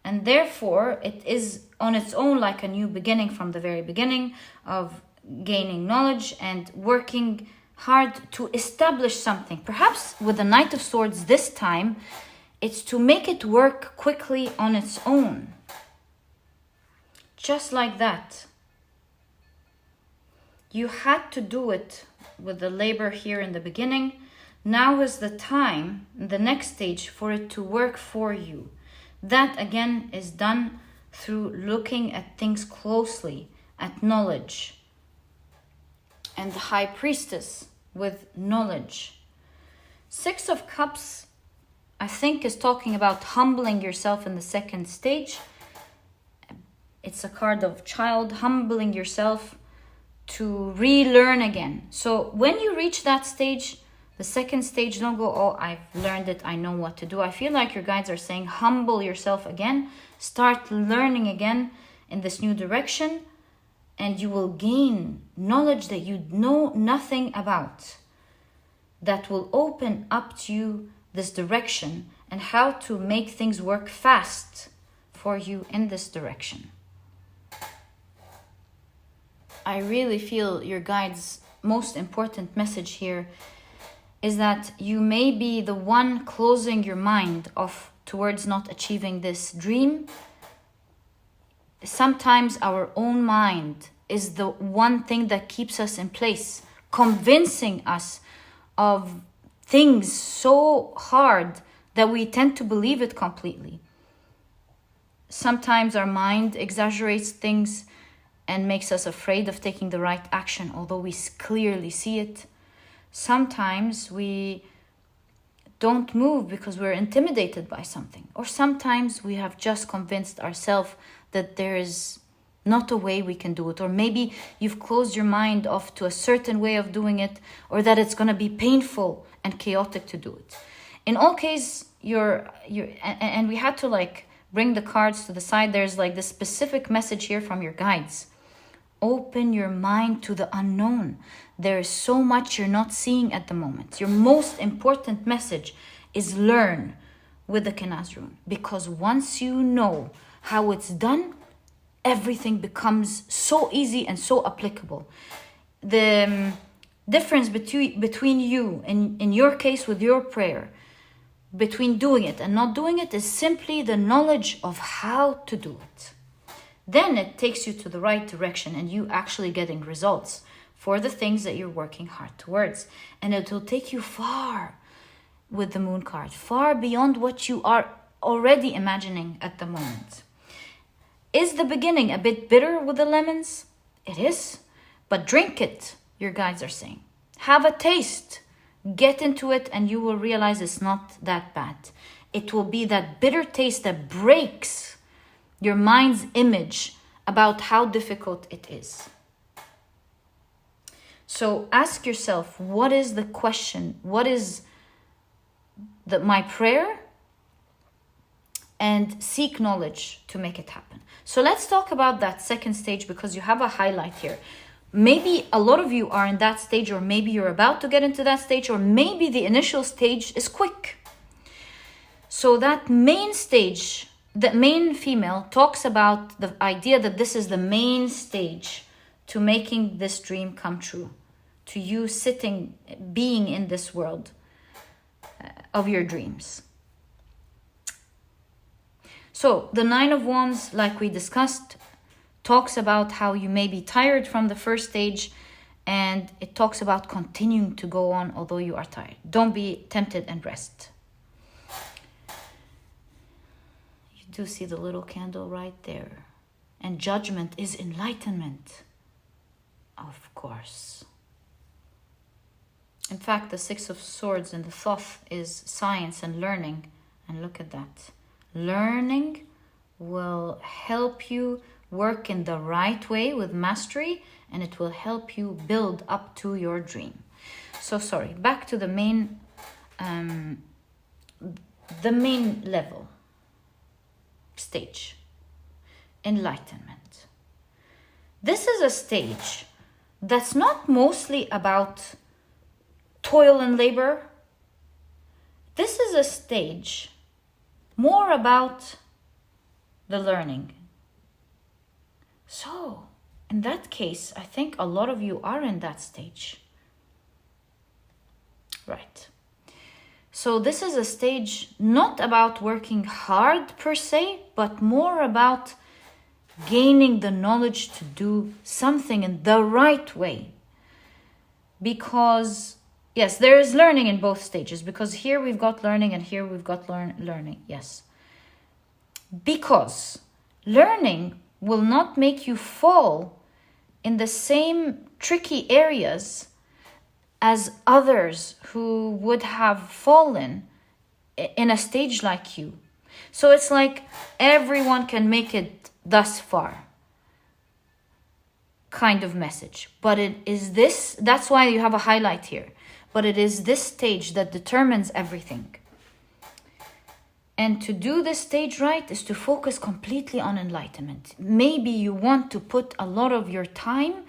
And therefore, it is on its own like a new beginning from the very beginning of gaining knowledge and working hard to establish something. Perhaps with the Knight of Swords this time, it's to make it work quickly on its own. Just like that. You had to do it with the labor here in the beginning. Now is the time, the next stage, for it to work for you. That again is done through looking at things closely, at knowledge. And the High Priestess with knowledge. Six of Cups, I think, is talking about humbling yourself in the second stage. It's a card of child, humbling yourself to relearn again. So when you reach that stage, the second stage, don't go, oh, I've learned it, I know what to do. I feel like your guides are saying, humble yourself again, start learning again in this new direction, and you will gain knowledge that you know nothing about, that will open up to you this direction and how to make things work fast for you in this direction. I really feel your guides' most important message here is that you may be the one closing your mind off towards not achieving this dream. Sometimes our own mind is the one thing that keeps us in place, convincing us of things so hard that we tend to believe it completely. Sometimes our mind exaggerates things and makes us afraid of taking the right action, although we clearly see it. Sometimes we don't move because we're intimidated by something. Or sometimes we have just convinced ourselves that there is not a way we can do it. Or maybe you've closed your mind off to a certain way of doing it, or that it's going to be painful and chaotic to do it. In all cases, and we had to bring the cards to the side. There's this specific message here from your guides. Open your mind to the unknown. There is so much you're not seeing at the moment. Your most important message is learn with the Kenaz rune. Because once you know how it's done, everything becomes so easy and so applicable. The difference between you, in your case with your prayer, between doing it and not doing it, is simply the knowledge of how to do it. Then it takes you to the right direction and you actually getting results for the things that you're working hard towards. And it will take you far with the moon card, far beyond what you are already imagining at the moment. Is the beginning a bit bitter with the lemons? It is, but drink it, your guides are saying. Have a taste, get into it, and you will realize it's not that bad. It will be that bitter taste that breaks your mind's image about how difficult it is. So ask yourself, what is the question? What is my prayer? And seek knowledge to make it happen. So let's talk about that second stage, because you have a highlight here. Maybe a lot of you are in that stage, or maybe you're about to get into that stage, or maybe the initial stage is quick. So that main stage, the main female, talks about the idea that this is the main stage to making this dream come true, to you being in this world of your dreams. So the Nine of Wands, like we discussed, talks about how you may be tired from the first stage, and it talks about continuing to go on although you are tired. Don't be tempted and rest. do see the little candle right there. And judgment is enlightenment, of course. In fact, the Six of Swords in the Thoth is science and learning. And look at that. Learning will help you work in the right way with mastery, and it will help you build up to your dream. So sorry, back to the main level, stage, enlightenment. This is a stage that's not mostly about toil and labor. This is a stage more about the learning. So, in that case, I think a lot of you are in that stage. Right. So this is a stage not about working hard per se, but more about gaining the knowledge to do something in the right way. Because, yes, there is learning in both stages, because here we've got learning and here we've got learning, yes. Because learning will not make you fall in the same tricky areas as others who would have fallen in a stage like you. So it's like everyone can make it thus far kind of message. But it is this, that's why you have a highlight here. But it is this stage that determines everything. And to do this stage right is to focus completely on enlightenment. Maybe you want to put a lot of your time,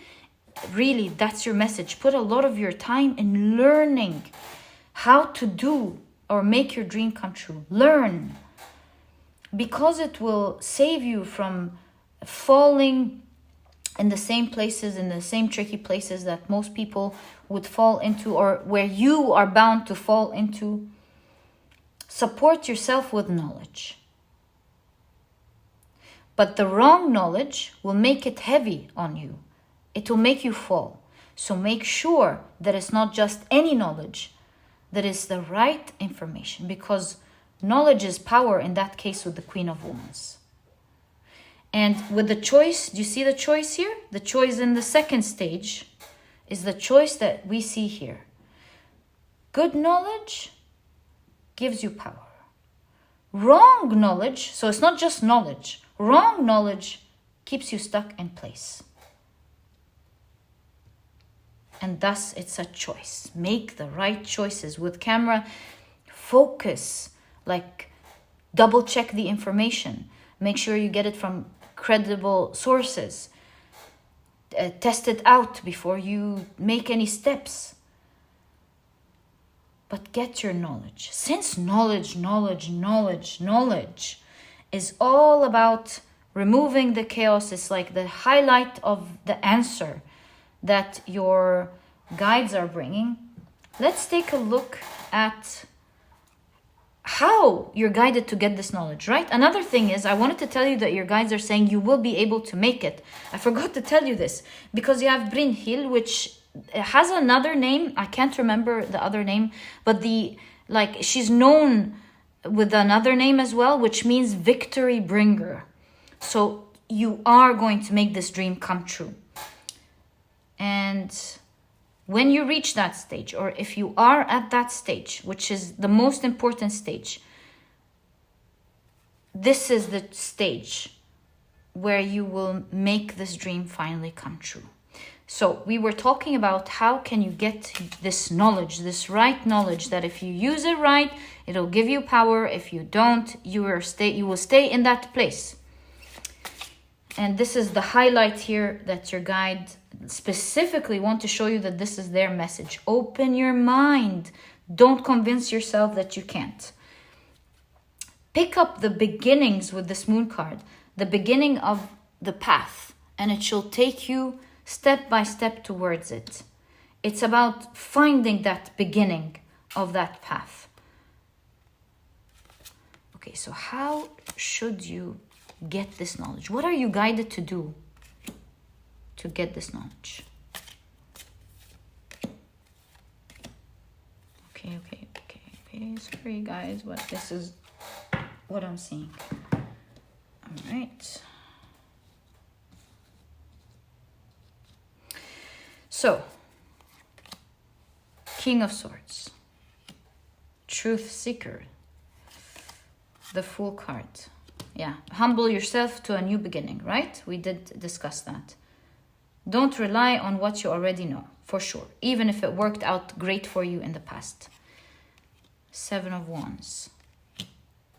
really, that's your message. Put a lot of your time in learning how to do or make your dream come true. Learn. Because it will save you from falling in the same places, in the same tricky places that most people would fall into, or where you are bound to fall into. Support yourself with knowledge. But the wrong knowledge will make it heavy on you. It will make you fall. So make sure that it's not just any knowledge, that it's the right information, because knowledge is power in that case with the Queen of Wands. And with the choice, do you see the choice here? The choice in the second stage is the choice that we see here. Good knowledge gives you power. Wrong knowledge, so it's not just knowledge. Wrong knowledge keeps you stuck in place. And thus it's a choice. Make the right choices with camera. Focus, like double check the information. Make sure you get it from credible sources. Test it out before you make any steps. But get your knowledge. Since knowledge is all about removing the chaos, it's like the highlight of the answer that your guides are bringing. Let's take a look at how you're guided to get this knowledge, right? Another thing is, I wanted to tell you that your guides are saying you will be able to make it. I forgot to tell you this, because you have Brynhild, which has another name. I can't remember the other name, but she's known with another name as well, which means victory bringer. So you are going to make this dream come true. And when you reach that stage, or if you are at that stage, which is the most important stage, this is the stage where you will make this dream finally come true. So we were talking about how can you get this knowledge, this right knowledge, that if you use it right, it'll give you power. If you don't, you will stay in that place. And this is the highlight here that your guide specifically want to show you, that this is their message. Open your mind. Don't convince yourself that you can't. Pick up the beginnings with this moon card, the beginning of the path, and it shall take you step by step towards it. It's about finding that beginning of that path. Okay, so how should you get this knowledge? What are you guided to do to get this knowledge? Okay. Sorry guys, but this is what I'm seeing. right. So, King of Swords, Truth Seeker, the Fool card. Yeah, humble yourself to a new beginning, right? We did discuss that. Don't rely on what you already know, for sure, even if it worked out great for you in the past. Seven of Wands,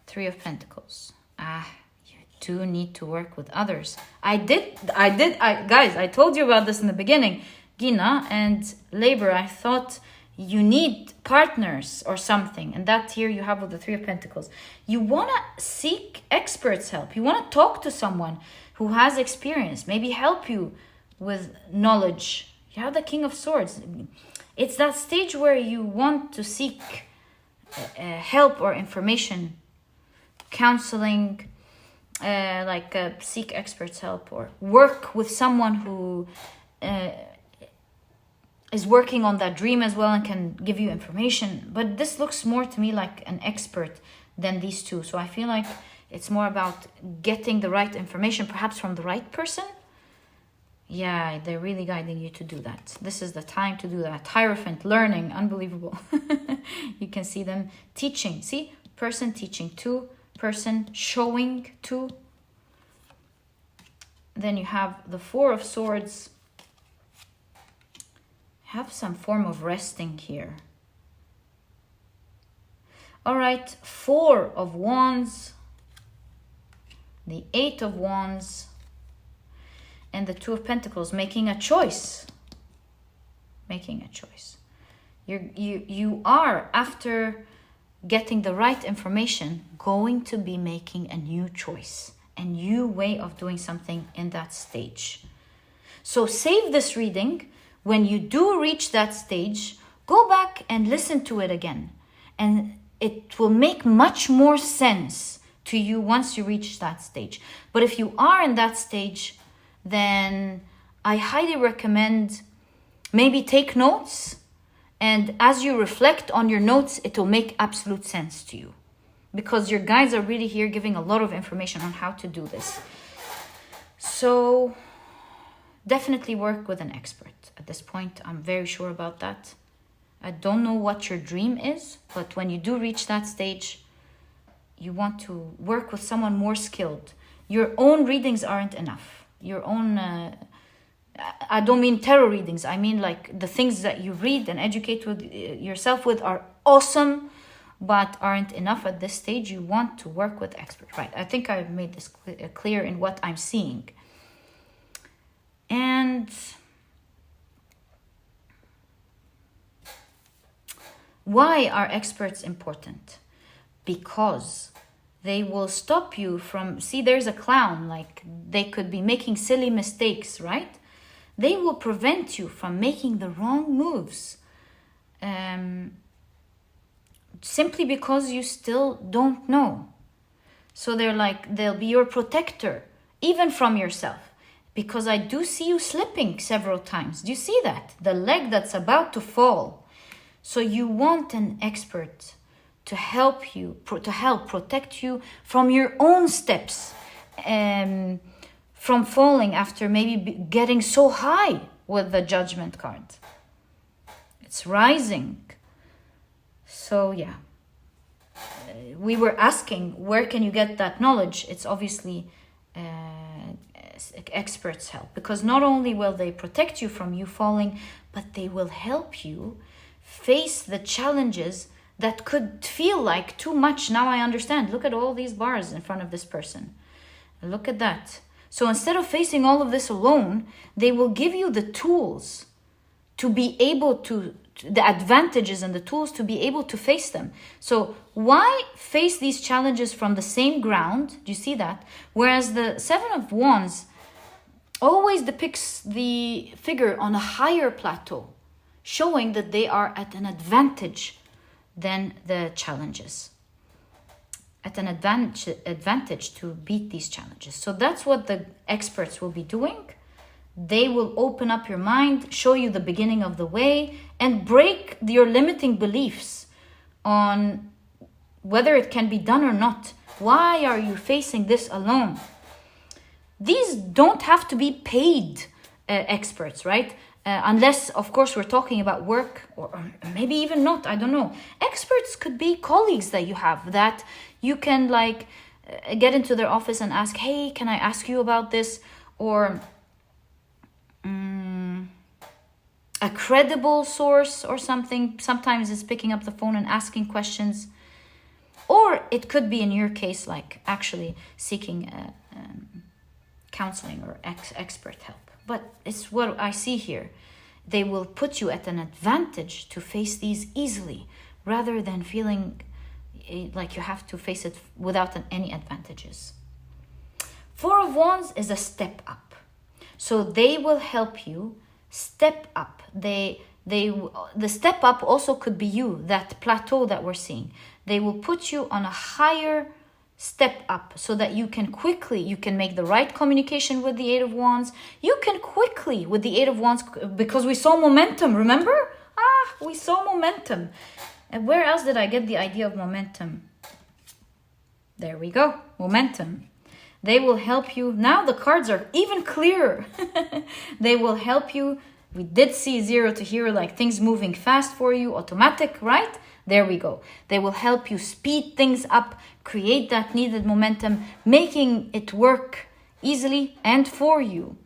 Three of Pentacles. You do need to work with others. Guys, I told you about this in the beginning. Gina and labor, I thought you need partners or something. And that here you have with the Three of Pentacles. You want to seek experts' help. You want to talk to someone who has experience, maybe help you with knowledge. You have the King of Swords. It's that stage where you want to seek help or information, counseling, seek experts' help, or work with someone who is working on that dream as well and can give you information. But this looks more to me like an expert than these two. So I feel like it's more about getting the right information, perhaps from the right person. Yeah, they're really guiding you to do that. This is the time to do that. Hierophant, learning, unbelievable. You can see them teaching. See, person teaching, two, person showing, two. Then you have the Four of Swords. Have some form of resting here. All right, Four of Wands, the Eight of Wands, and the Two of Pentacles, making a choice. Making a choice. You are, after getting the right information, going to be making a new choice, a new way of doing something in that stage. So save this reading. When you do reach that stage, go back and listen to it again. And it will make much more sense to you once you reach that stage. But if you are in that stage, then I highly recommend maybe take notes. And as you reflect on your notes, it will make absolute sense to you. Because your guides are really here giving a lot of information on how to do this. So definitely work with an expert. At this point, I'm very sure about that. I don't know what your dream is, but when you do reach that stage, you want to work with someone more skilled. Your own readings aren't enough. Your own, I don't mean tarot readings. I mean like the things that you read and educate with yourself with are awesome, but aren't enough at this stage. You want to work with experts, right? I think I've made this clear in what I'm seeing. And why are experts important? Because they will stop you from, see, there's a clown, like they could be making silly mistakes, right? They will prevent you from making the wrong moves. Simply because you still don't know. So they'll be your protector, even from yourself. Because I do see you slipping several times. Do you see that? The leg that's about to fall. So you want an expert to help you, to help protect you from your own steps. From falling after maybe getting so high with the Judgment card. It's rising. So yeah. We were asking, where can you get that knowledge? It's obviously experts help, because not only will they protect you from you falling, but they will help you face the challenges that could feel like too much. Now I understand. Look at all these bars in front of this person. Look at that. So instead of facing all of this alone, they will give you the tools to be able to, the advantages and the tools to be able to face them. So why face these challenges from the same ground? Do you see that? Whereas the Seven of Wands always depicts the figure on a higher plateau, showing that they are at an advantage than the challenges. At an advantage to beat these challenges. So that's what the experts will be doing. They will open up your mind, show you the beginning of the way, and break your limiting beliefs on whether it can be done or not. Why are you facing this alone? these don't have to be paid experts, right? Unless, of course, we're talking about work, or maybe even not, I don't know. Experts could be colleagues that you have that you can like get into their office and ask, hey, can I ask you about this? Or a credible source or something. Sometimes it's picking up the phone and asking questions. Or it could be, in your case, like actually seeking counseling or expert help. But it's what I see here. They will put you at an advantage to face these easily, rather than feeling like you have to face it without any advantages. Four of Wands is a step up. So they will help you step up. The step up also could be you, that plateau that we're seeing. They will put you on a higher step up so that you can make the right communication with the Eight of Wands. You can quickly, with the Eight of Wands, because we saw momentum, remember? We saw momentum. And where else did I get the idea of momentum? There we go, momentum. They will help you. Now the cards are even clearer. They will help you. We did see 0 to hero, like things moving fast for you, automatic, right? There we go. They will help you speed things up, create that needed momentum, making it work easily and for you.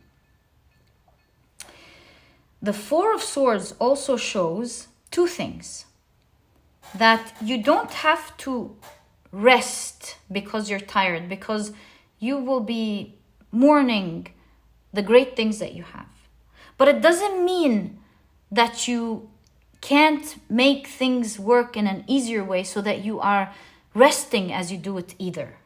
The Four of Swords also shows two things. That you don't have to rest because you're tired, because you will be mourning the great things that you have. But it doesn't mean that you can't make things work in an easier way so that you are resting as you do it either.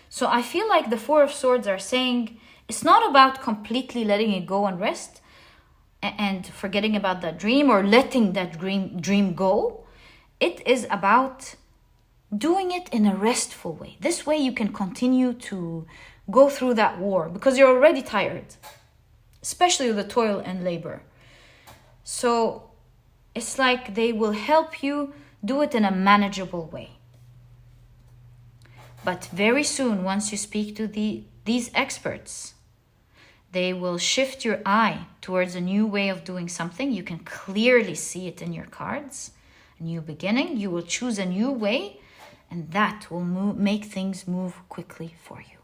So I feel like the Four of Swords are saying it's not about completely letting it go and rest and forgetting about that dream or letting that dream go. It is about doing it in a restful way. This way you can continue to go through that war because you're already tired, especially with the toil and labor. So it's like they will help you do it in a manageable way. But very soon, once you speak to these experts, they will shift your eye towards a new way of doing something. You can clearly see it in your cards. A new beginning. You will choose a new way, and that will make things move quickly for you.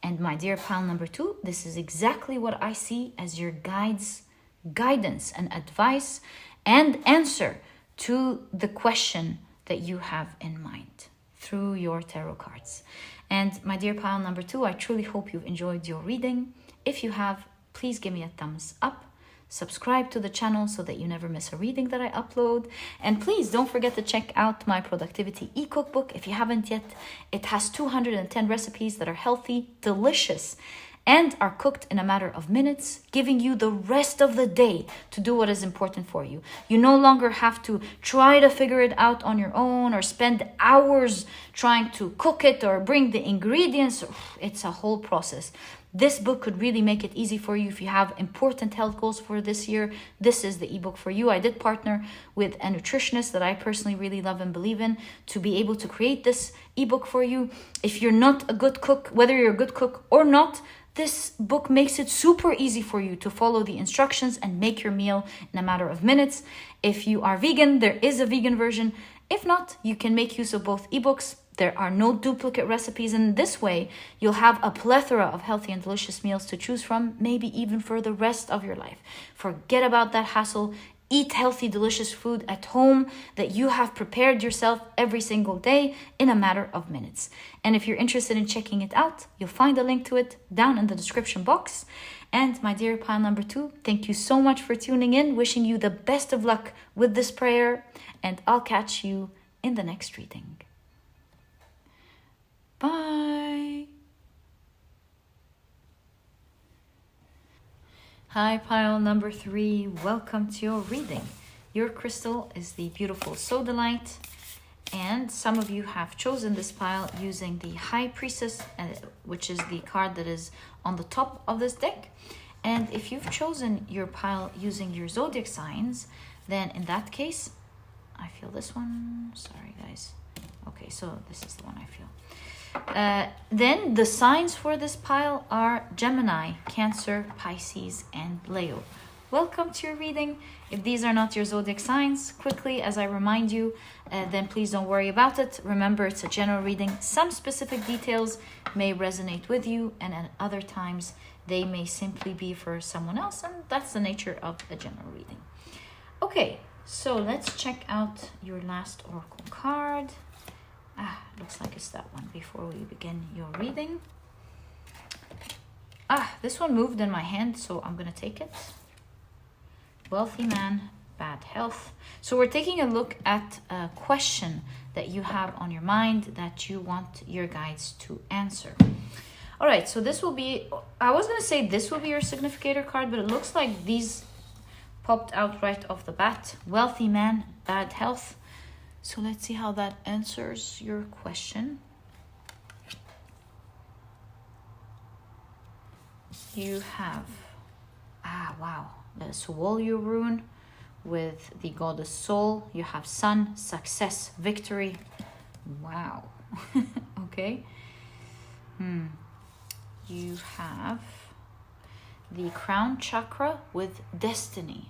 And my dear pile number 2, this is exactly what I see as your guidance and advice and answer to the question that you have in mind through your tarot cards. And my dear pile number 2, I truly hope you've enjoyed your reading. If you have, please give me a thumbs up. Subscribe to the channel so that you never miss a reading that I upload. And please don't forget to check out my productivity e-cookbook. If you haven't yet, it has 210 recipes that are healthy, delicious, and are cooked in a matter of minutes, giving you the rest of the day to do what is important for you. You no longer have to try to figure it out on your own or spend hours trying to cook it or bring the ingredients. It's a whole process. This book could really make it easy for you if you have important health goals for this year. This is the ebook for you. I did partner with a nutritionist that I personally really love and believe in to be able to create this ebook for you. If you're not a good cook, whether you're a good cook or not, this book makes it super easy for you to follow the instructions and make your meal in a matter of minutes. If you are vegan, there is a vegan version. If not, you can make use of both ebooks. There are no duplicate recipes, and this way you'll have a plethora of healthy and delicious meals to choose from, maybe even for the rest of your life. Forget about that hassle. Eat healthy, delicious food at home that you have prepared yourself every single day in a matter of minutes. And if you're interested in checking it out, you'll find a link to it down in the description box. And my dear pile number 2, thank you so much for tuning in. Wishing you the best of luck with this prayer, and I'll catch you in the next reading. Bye. Hi, pile number 3. Welcome to your reading. Your crystal is the beautiful Sodalite, and some of you have chosen this pile using the High Priestess, which is the card that is on the top of this deck. And if you've chosen your pile using your zodiac signs, then in that case, I feel this one. Sorry, guys. Okay, so this is the one I feel. Then the signs for this pile are Gemini, Cancer, Pisces, and Leo. Welcome to your reading. If these are not your zodiac signs, quickly as I remind you, then please don't worry about it. Remember, it's a general reading. Some specific details may resonate with you, and at other times they may simply be for someone else, and that's the nature of a general reading. Okay, so let's check out your last oracle card. Looks like it's that one before we begin your reading. This one moved in my hand, so I'm gonna take it. Wealthy man, bad health. So we're taking a look at a question that you have on your mind that you want your guides to answer. All right, so this will be, I was gonna say this will be your significator card, but it looks like these popped out right off the bat. Wealthy man, bad health. So let's see how that answers your question. You have, wow, the Soulio rune with the goddess Soul. You have sun, success, victory. Wow. Okay. You have the crown chakra with destiny.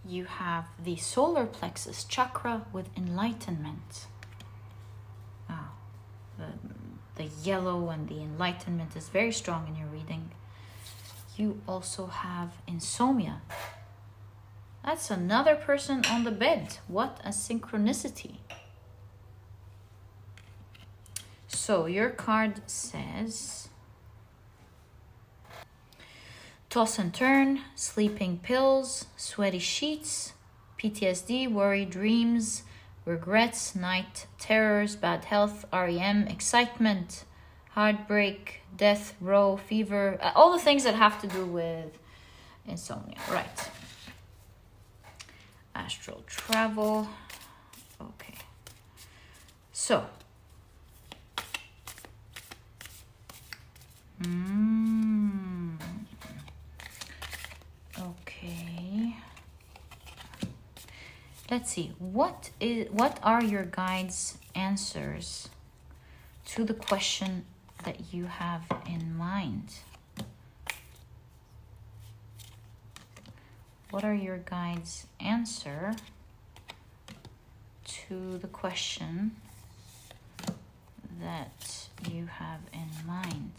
You have the solar plexus chakra with enlightenment. Wow. The yellow and the enlightenment is very strong in your reading. You also have insomnia. That's another person on the bed. What a synchronicity. So your card says, toss and turn, sleeping pills, sweaty sheets, PTSD, worry, dreams, regrets, night terrors, bad health, REM, excitement, heartbreak, death, row, fever, all the things that have to do with insomnia, right? Astral travel. Okay. So. Okay. Let's see. What are your guides' answers to the question that you have in mind? What are your guides' answer to the question that you have in mind?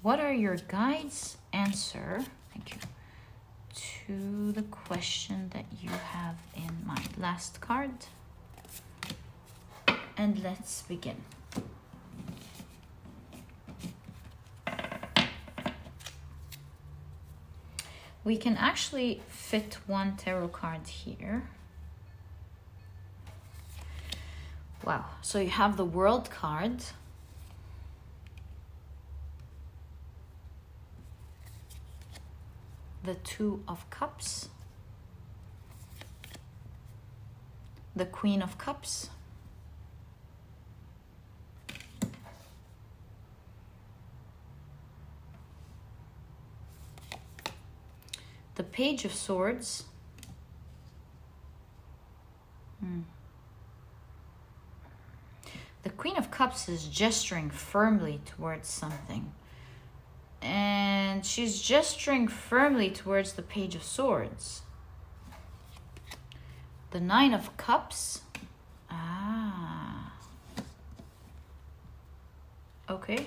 What are your guides' answer, thank you, to the question that you have in mind? Last card. And let's begin. We can actually fit one tarot card here. Wow, so you have the World card. The Two of Cups, the Queen of Cups, the Page of Swords, the Queen of Cups is gesturing firmly towards something. And she's gesturing firmly towards the Page of Swords. The Nine of Cups. Okay.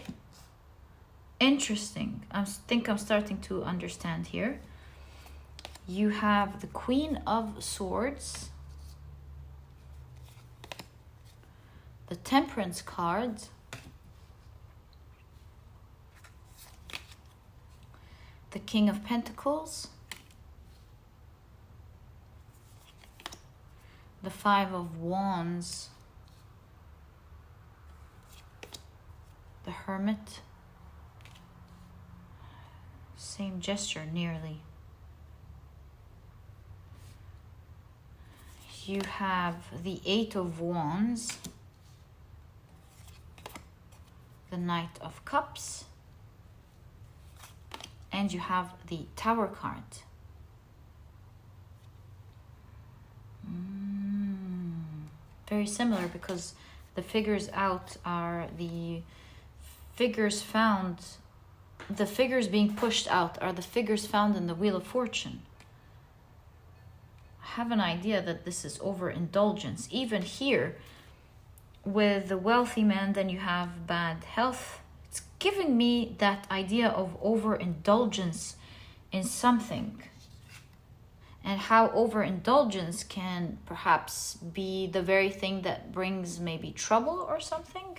Interesting. I think I'm starting to understand here. You have the Queen of Swords. The Temperance card. The King of Pentacles, the Five of Wands, the Hermit, same gesture nearly. You have the Eight of Wands, the Knight of Cups, and you have the Tower card. Very similar, because the figures out are the figures found, the figures being pushed out are the figures found in the Wheel of Fortune. I have an idea that this is overindulgence. Even here, with the wealthy man, then you have bad health. It's giving me that idea of overindulgence in something. And how overindulgence can perhaps be the very thing that brings maybe trouble or something.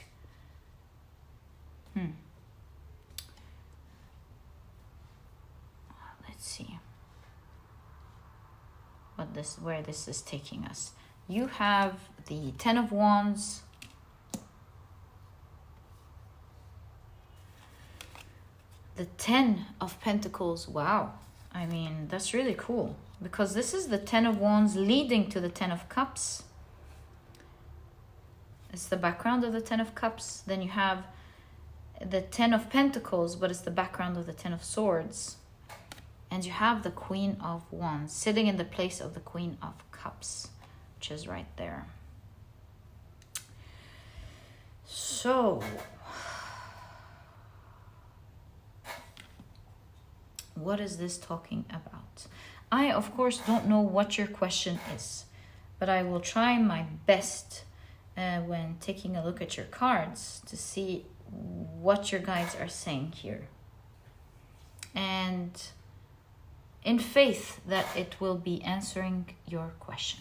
Let's see where this is taking us. You have the Ten of Wands, the Ten of Pentacles. Wow, I mean, that's really cool, because this is the Ten of Wands leading to the Ten of Cups. It's the background of the Ten of Cups. Then you have the Ten of Pentacles, but it's the background of the Ten of Swords. And you have the Queen of Wands sitting in the place of the Queen of Cups, which is right there. So, what is this talking about? I, of course, don't know what your question is, but I will try my best when taking a look at your cards to see what your guides are saying here. And in faith that it will be answering your question.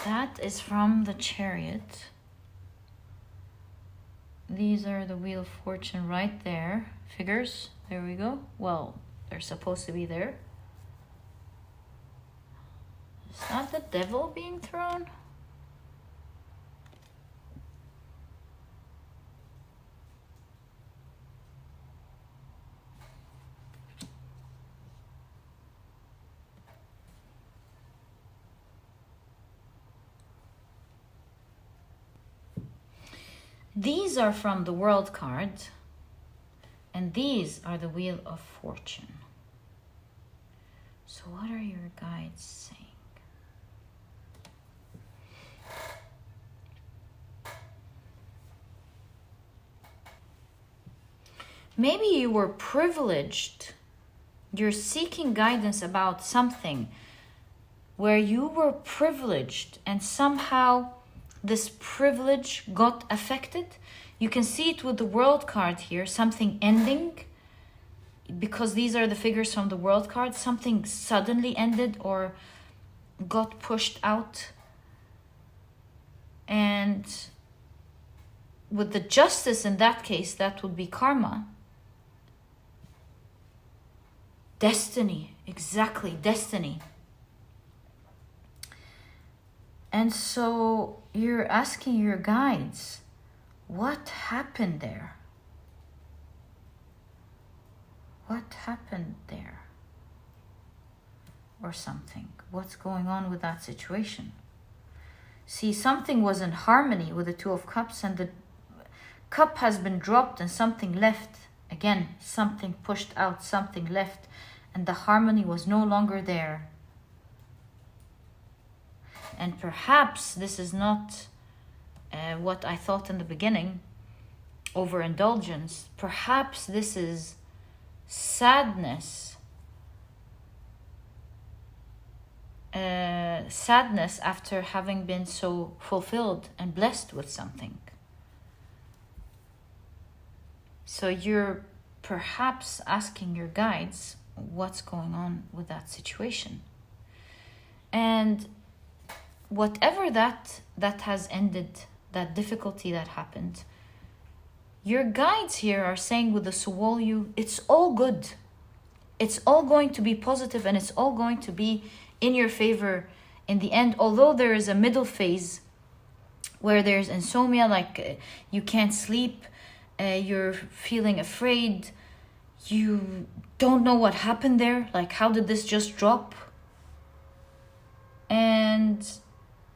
That is from the Chariot. These are the Wheel of Fortune right there. Figures, there we go. Well, they're supposed to be there. Is that the Devil being thrown? These are from the World card, and these are the Wheel of Fortune. So what are your guides saying? Maybe you were privileged. You're seeking guidance about something where you were privileged and somehow this privilege got affected. You can see it with the World card here, something ending, because these are the figures from the World card. Something suddenly ended or got pushed out. And with the Justice in that case, that would be karma. Destiny, exactly, destiny. And so you're asking your guides, what happened there? What happened there? Or something. What's going on with that situation? See, something was in harmony with the Two of Cups, and the cup has been dropped and something left. Again, something pushed out, something left, and the harmony was no longer there. And perhaps this is not what I thought in the beginning, overindulgence. Perhaps this is sadness. Sadness after having been so fulfilled and blessed with something. So you're perhaps asking your guides what's going on with that situation. And whatever that has ended, that difficulty that happened, your guides here are saying with the Suwolyu, it's all good. It's all going to be positive and it's all going to be in your favor in the end. Although there is a middle phase where there's insomnia, like you can't sleep, you're feeling afraid, you don't know what happened there, like how did this just drop? And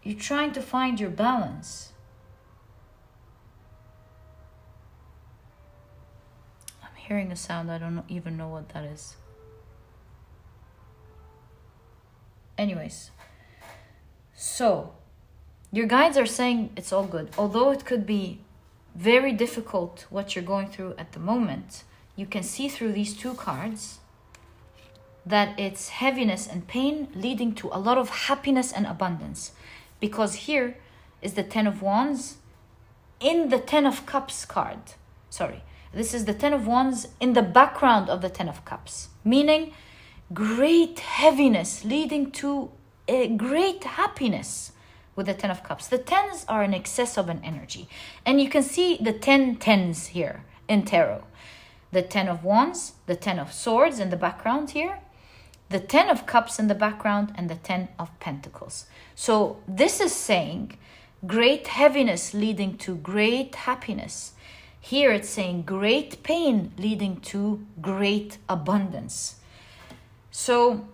You're trying to find your balance. I'm hearing a sound. I don't even know what that is. Anyways, so your guides are saying it's all good. Although it could be very difficult what you're going through at the moment, you can see through these two cards that it's heaviness and pain leading to a lot of happiness and abundance. Because here is the Ten of Wands in the Ten of Cups card. Sorry, this is the Ten of Wands in the background of the Ten of Cups. Meaning great heaviness leading to a great happiness with the Ten of Cups. The tens are in excess of an energy. And you can see the 10 tens here in tarot. The Ten of Wands, the Ten of Swords in the background here, the Ten of Cups in the background, and the Ten of Pentacles. So this is saying great heaviness leading to great happiness. Here it's saying great pain leading to great abundance. So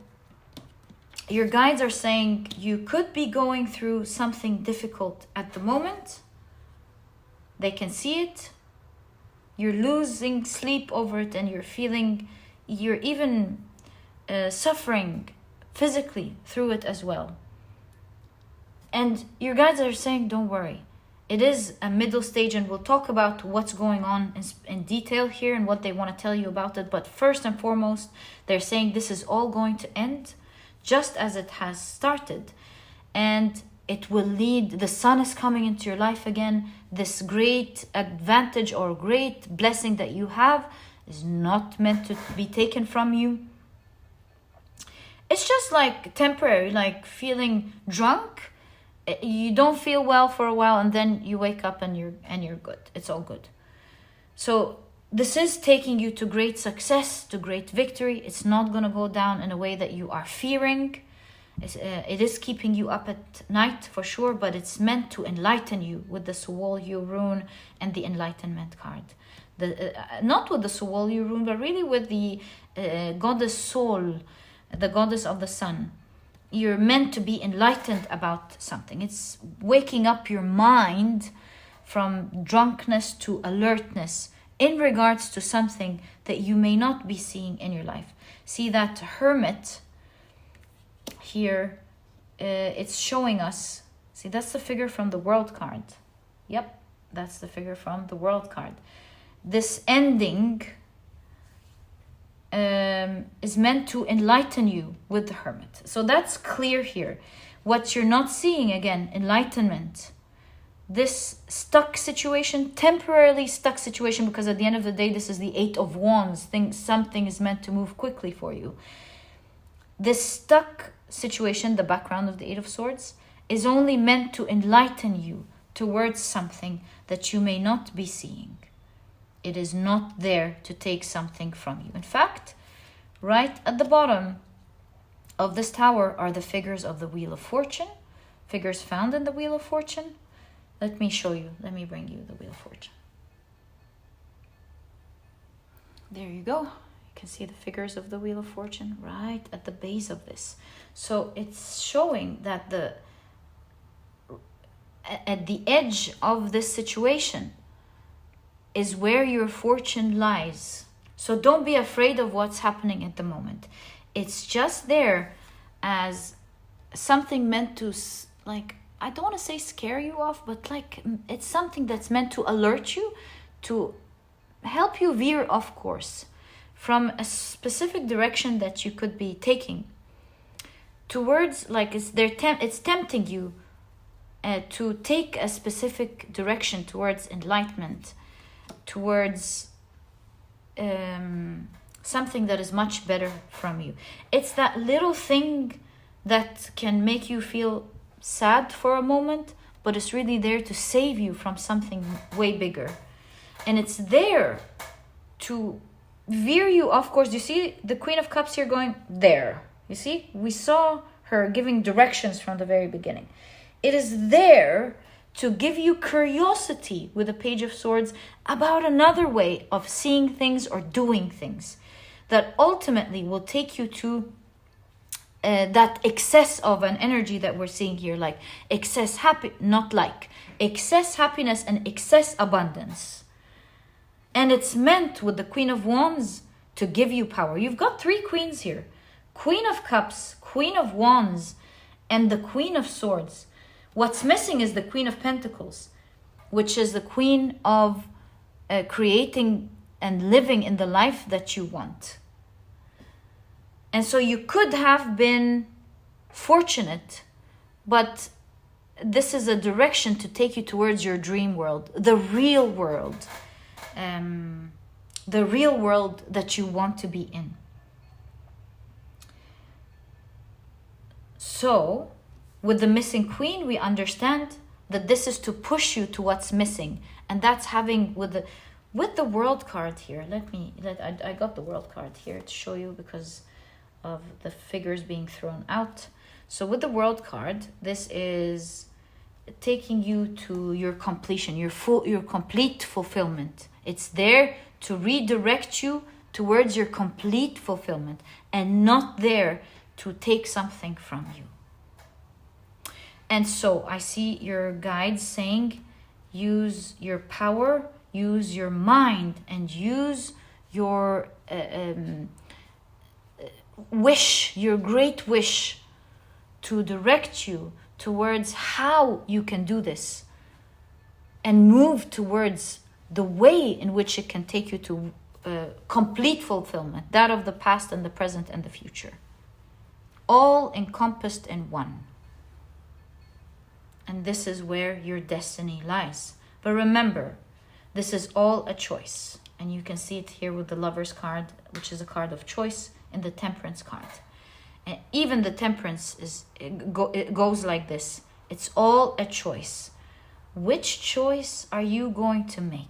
your guides are saying you could be going through something difficult at the moment. They can see it. You're losing sleep over it, and you're even suffering physically through it as well. And your guides are saying, don't worry. It is a middle stage, and we'll talk about what's going on in detail here and what they want to tell you about it. But first and foremost, they're saying this is all going to end just as it has started. And it will lead, the sun is coming into your life again. This great advantage or great blessing that you have is not meant to be taken from you. It's just like temporary, like feeling drunk. You don't feel well for a while, and then you wake up and you're good. It's all good. So this is taking you to great success, to great victory. It's not going to go down in a way that you are fearing. It is keeping you up at night for sure, but it's meant to enlighten you with the Sodalite Rune and the Enlightenment card. Not with the Sodalite Rune, but really with the goddess Sol, the goddess of the sun. You're meant to be enlightened about something. It's waking up your mind from drunkenness to alertness in regards to something that you may not be seeing in your life. See that Hermit here, it's showing us, see, that's the figure from the World card. Yep, that's the figure from the World card. This ending is meant to enlighten you with the Hermit. So that's clear here. What you're not seeing, again, enlightenment. This stuck situation, temporarily stuck situation, because at the end of the day, this is the Eight of Wands. Something is meant to move quickly for you. This stuck situation, the background of the Eight of Swords, is only meant to enlighten you towards something that you may not be seeing. It is not there to take something from you. In fact, right at the bottom of this tower are the figures of the Wheel of Fortune, figures found in the Wheel of Fortune. Let me show you. Let me bring you the Wheel of Fortune. There you go. You can see the figures of the Wheel of Fortune right at the base of this. So it's showing that at the edge of this situation is where your fortune lies. So don't be afraid of what's happening at the moment. It's just there as something meant to, like, I don't want to say scare you off, but like it's something that's meant to alert you, to help you veer off course from a specific direction that you could be taking towards, like it's tempting you to take a specific direction towards enlightenment, towards something that is much better from you. It's that little thing that can make you feel sad for a moment, but it's really there to save you from something way bigger. And it's there to veer you off course. You see the Queen of Cups here going there. You see, we saw her giving directions from the very beginning. It is there to give you curiosity with the Page of Swords about another way of seeing things or doing things that ultimately will take you to that excess of an energy that we're seeing here, like excess excess happiness and excess abundance. And it's meant with the Queen of Wands to give you power. You've got 3 queens here: Queen of Cups, Queen of Wands, and the Queen of Swords. What's missing is the Queen of Pentacles, which is the queen of creating and living in the life that you want. And so you could have been fortunate, but this is a direction to take you towards your dream world, the real world that you want to be in. So, with the missing queen, we understand that this is to push you to what's missing, and that's having with the world card here. I got the world card here to show you because of the figures being thrown out. So with the world card, this is taking you to your completion, your complete fulfillment. It's there to redirect you towards your complete fulfillment, and not there to take something from you. And so I see your guides saying, use your power, use your mind, and use your wish, your great wish, to direct you towards how you can do this and move towards the way in which it can take you to complete fulfillment, that of the past and the present and the future, all encompassed in one. And this is where your destiny lies. But remember, this is all a choice. And you can see it here with the Lover's card, which is a card of choice, and the Temperance card. And even the Temperance it goes like this. It's all a choice. Which choice are you going to make?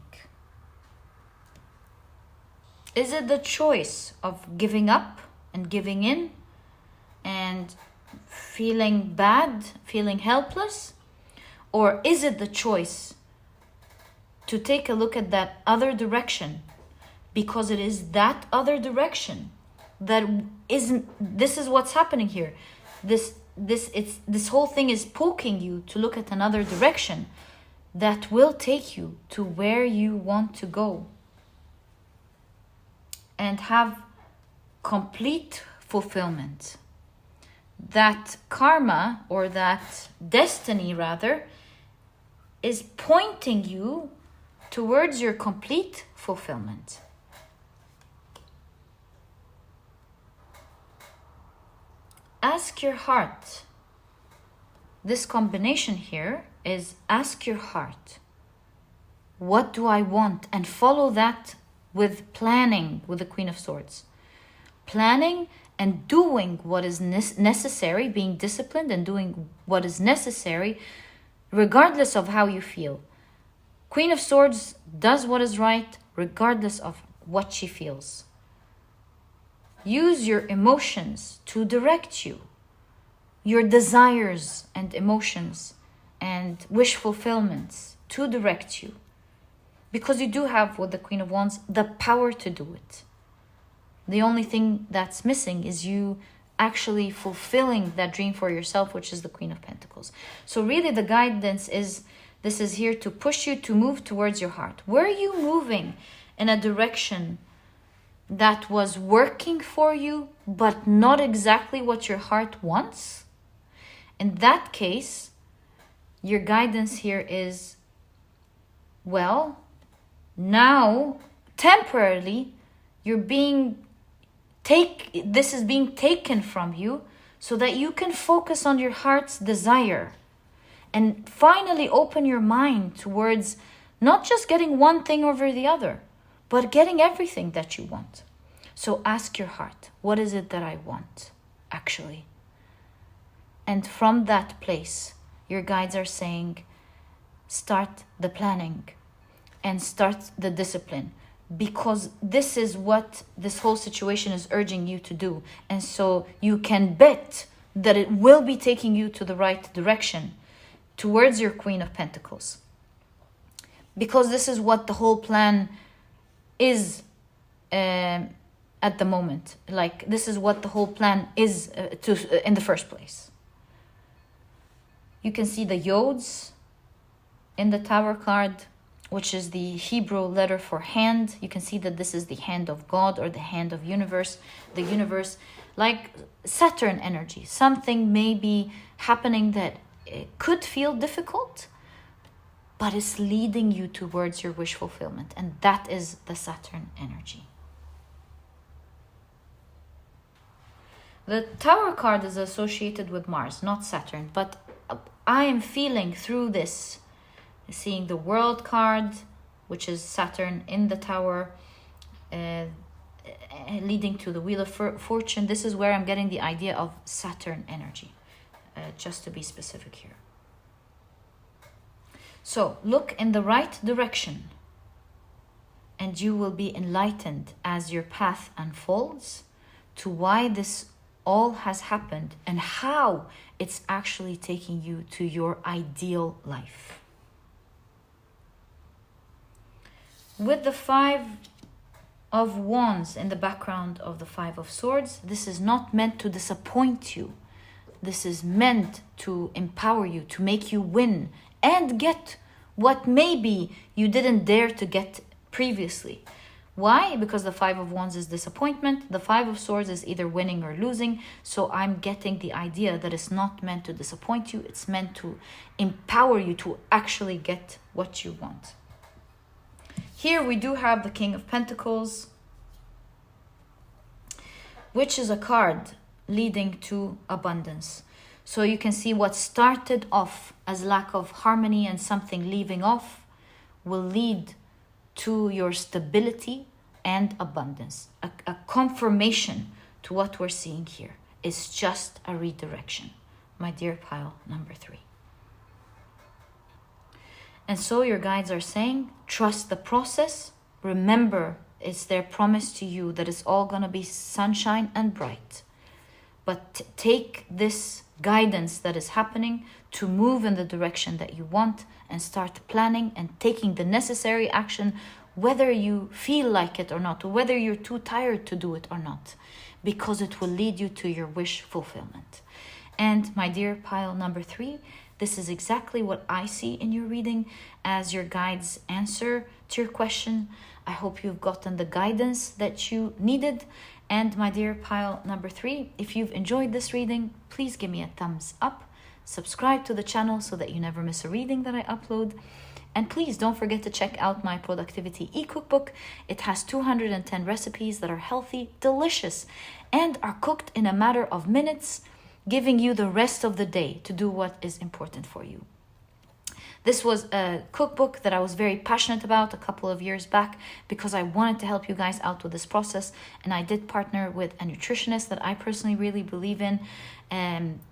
Is it the choice of giving up and giving in and feeling bad, feeling helpless? Or is it the choice to take a look at that other direction, because it is that other direction that isn't, this is what's happening here. This whole thing is poking you to look at another direction that will take you to where you want to go and have complete fulfillment. That karma, or that destiny rather, is pointing you towards your complete fulfillment. Ask your heart. This combination here is ask your heart. What do I want? And follow that with planning with the Queen of Swords. Planning and doing what is necessary, being disciplined and doing what is necessary, regardless of how you feel. Queen of Swords does what is right, regardless of what she feels. Use your emotions to direct you. Your desires and emotions and wish fulfillments to direct you. Because you do have, with the Queen of Wands, the power to do it. The only thing that's missing is you actually fulfilling that dream for yourself, which is the Queen of Pentacles. So really the guidance is, this is here to push you to move towards your heart. Were you moving in a direction that was working for you, but not exactly what your heart wants? In that case, your guidance here is, well, now temporarily this is being taken from you so that you can focus on your heart's desire and finally open your mind towards not just getting one thing over the other, but getting everything that you want. So ask your heart, what is it that I want, actually? And from that place, your guides are saying, start the planning and start the discipline, because this is what this whole situation is urging you to do. And so you can bet that it will be taking you to the right direction, towards your Queen of Pentacles. Because this is what the whole plan is at the moment. Like, this is what the whole plan is in the first place. You can see the yods in the Tower card, which is the Hebrew letter for hand. You can see that this is the hand of God or the hand of universe. The universe, like Saturn energy. Something may be happening that could feel difficult, but it's leading you towards your wish fulfillment. And that is the Saturn energy. The Tower card is associated with Mars, not Saturn. But I am feeling through this, seeing the World card, which is Saturn in the Tower, leading to the Wheel of Fortune. This is where I'm getting the idea of Saturn energy, just to be specific here. So look in the right direction, and you will be enlightened as your path unfolds to why this all has happened and how it's actually taking you to your ideal life. With the 5 of Wands in the background of the 5 of Swords, this is not meant to disappoint you. This is meant to empower you, to make you win and get what maybe you didn't dare to get previously. Why? Because the 5 of Wands is disappointment. The 5 of Swords is either winning or losing. So I'm getting the idea that it's not meant to disappoint you. It's meant to empower you to actually get what you want. Here we do have the King of Pentacles, which is a card leading to abundance. So you can see what started off as lack of harmony and something leaving off will lead to your stability and abundance. A confirmation to what we're seeing here is just a redirection, my dear pile number 3. And so your guides are saying, trust the process. Remember, it's their promise to you that it's all going to be sunshine and bright. But take this guidance that is happening to move in the direction that you want and start planning and taking the necessary action, whether you feel like it or not, or whether you're too tired to do it or not, because it will lead you to your wish fulfillment. And my dear pile number 3, this is exactly what I see in your reading as your guides answer to your question. I hope you've gotten the guidance that you needed. And my dear pile number 3, if you've enjoyed this reading, please give me a thumbs up. Subscribe to the channel so that you never miss a reading that I upload. And please don't forget to check out my productivity e-cookbook. It has 210 recipes that are healthy, delicious, and are cooked in a matter of minutes, giving you the rest of the day to do what is important for you. This was a cookbook that I was very passionate about a couple of years back because I wanted to help you guys out with this process. And I did partner with a nutritionist that I personally really believe in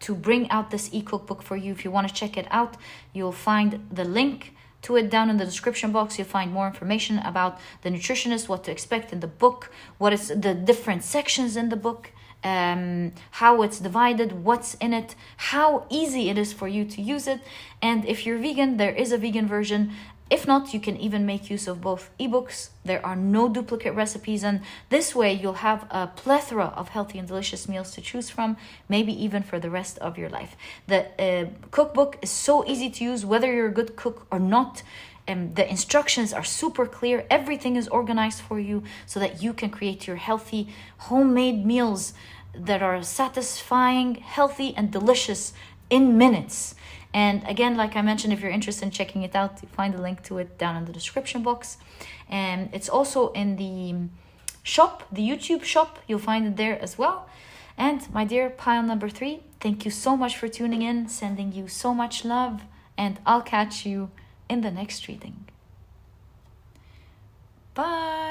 to bring out this e-cookbook for you. If you want to check it out, you'll find the link to it down in the description box. You'll find more information about the nutritionist, what to expect in the book, what is the different sections in the book, how it's divided, what's in it, how easy it is for you to use it. And if you're vegan, there is a vegan version. If not, you can even make use of both ebooks. There are no duplicate recipes, and this way you'll have a plethora of healthy and delicious meals to choose from, maybe even for the rest of your life. The cookbook is so easy to use, whether you're a good cook or not. The instructions are super clear. Everything is organized for you so that you can create your healthy homemade meals that are satisfying, healthy, and delicious in minutes. And again, like I mentioned, if you're interested in checking it out, you find a link to it down in the description box. And it's also in the shop, the YouTube shop. You'll find it there as well. And my dear pile number 3, thank you so much for tuning in, sending you so much love, and I'll catch you in the next reading. Bye.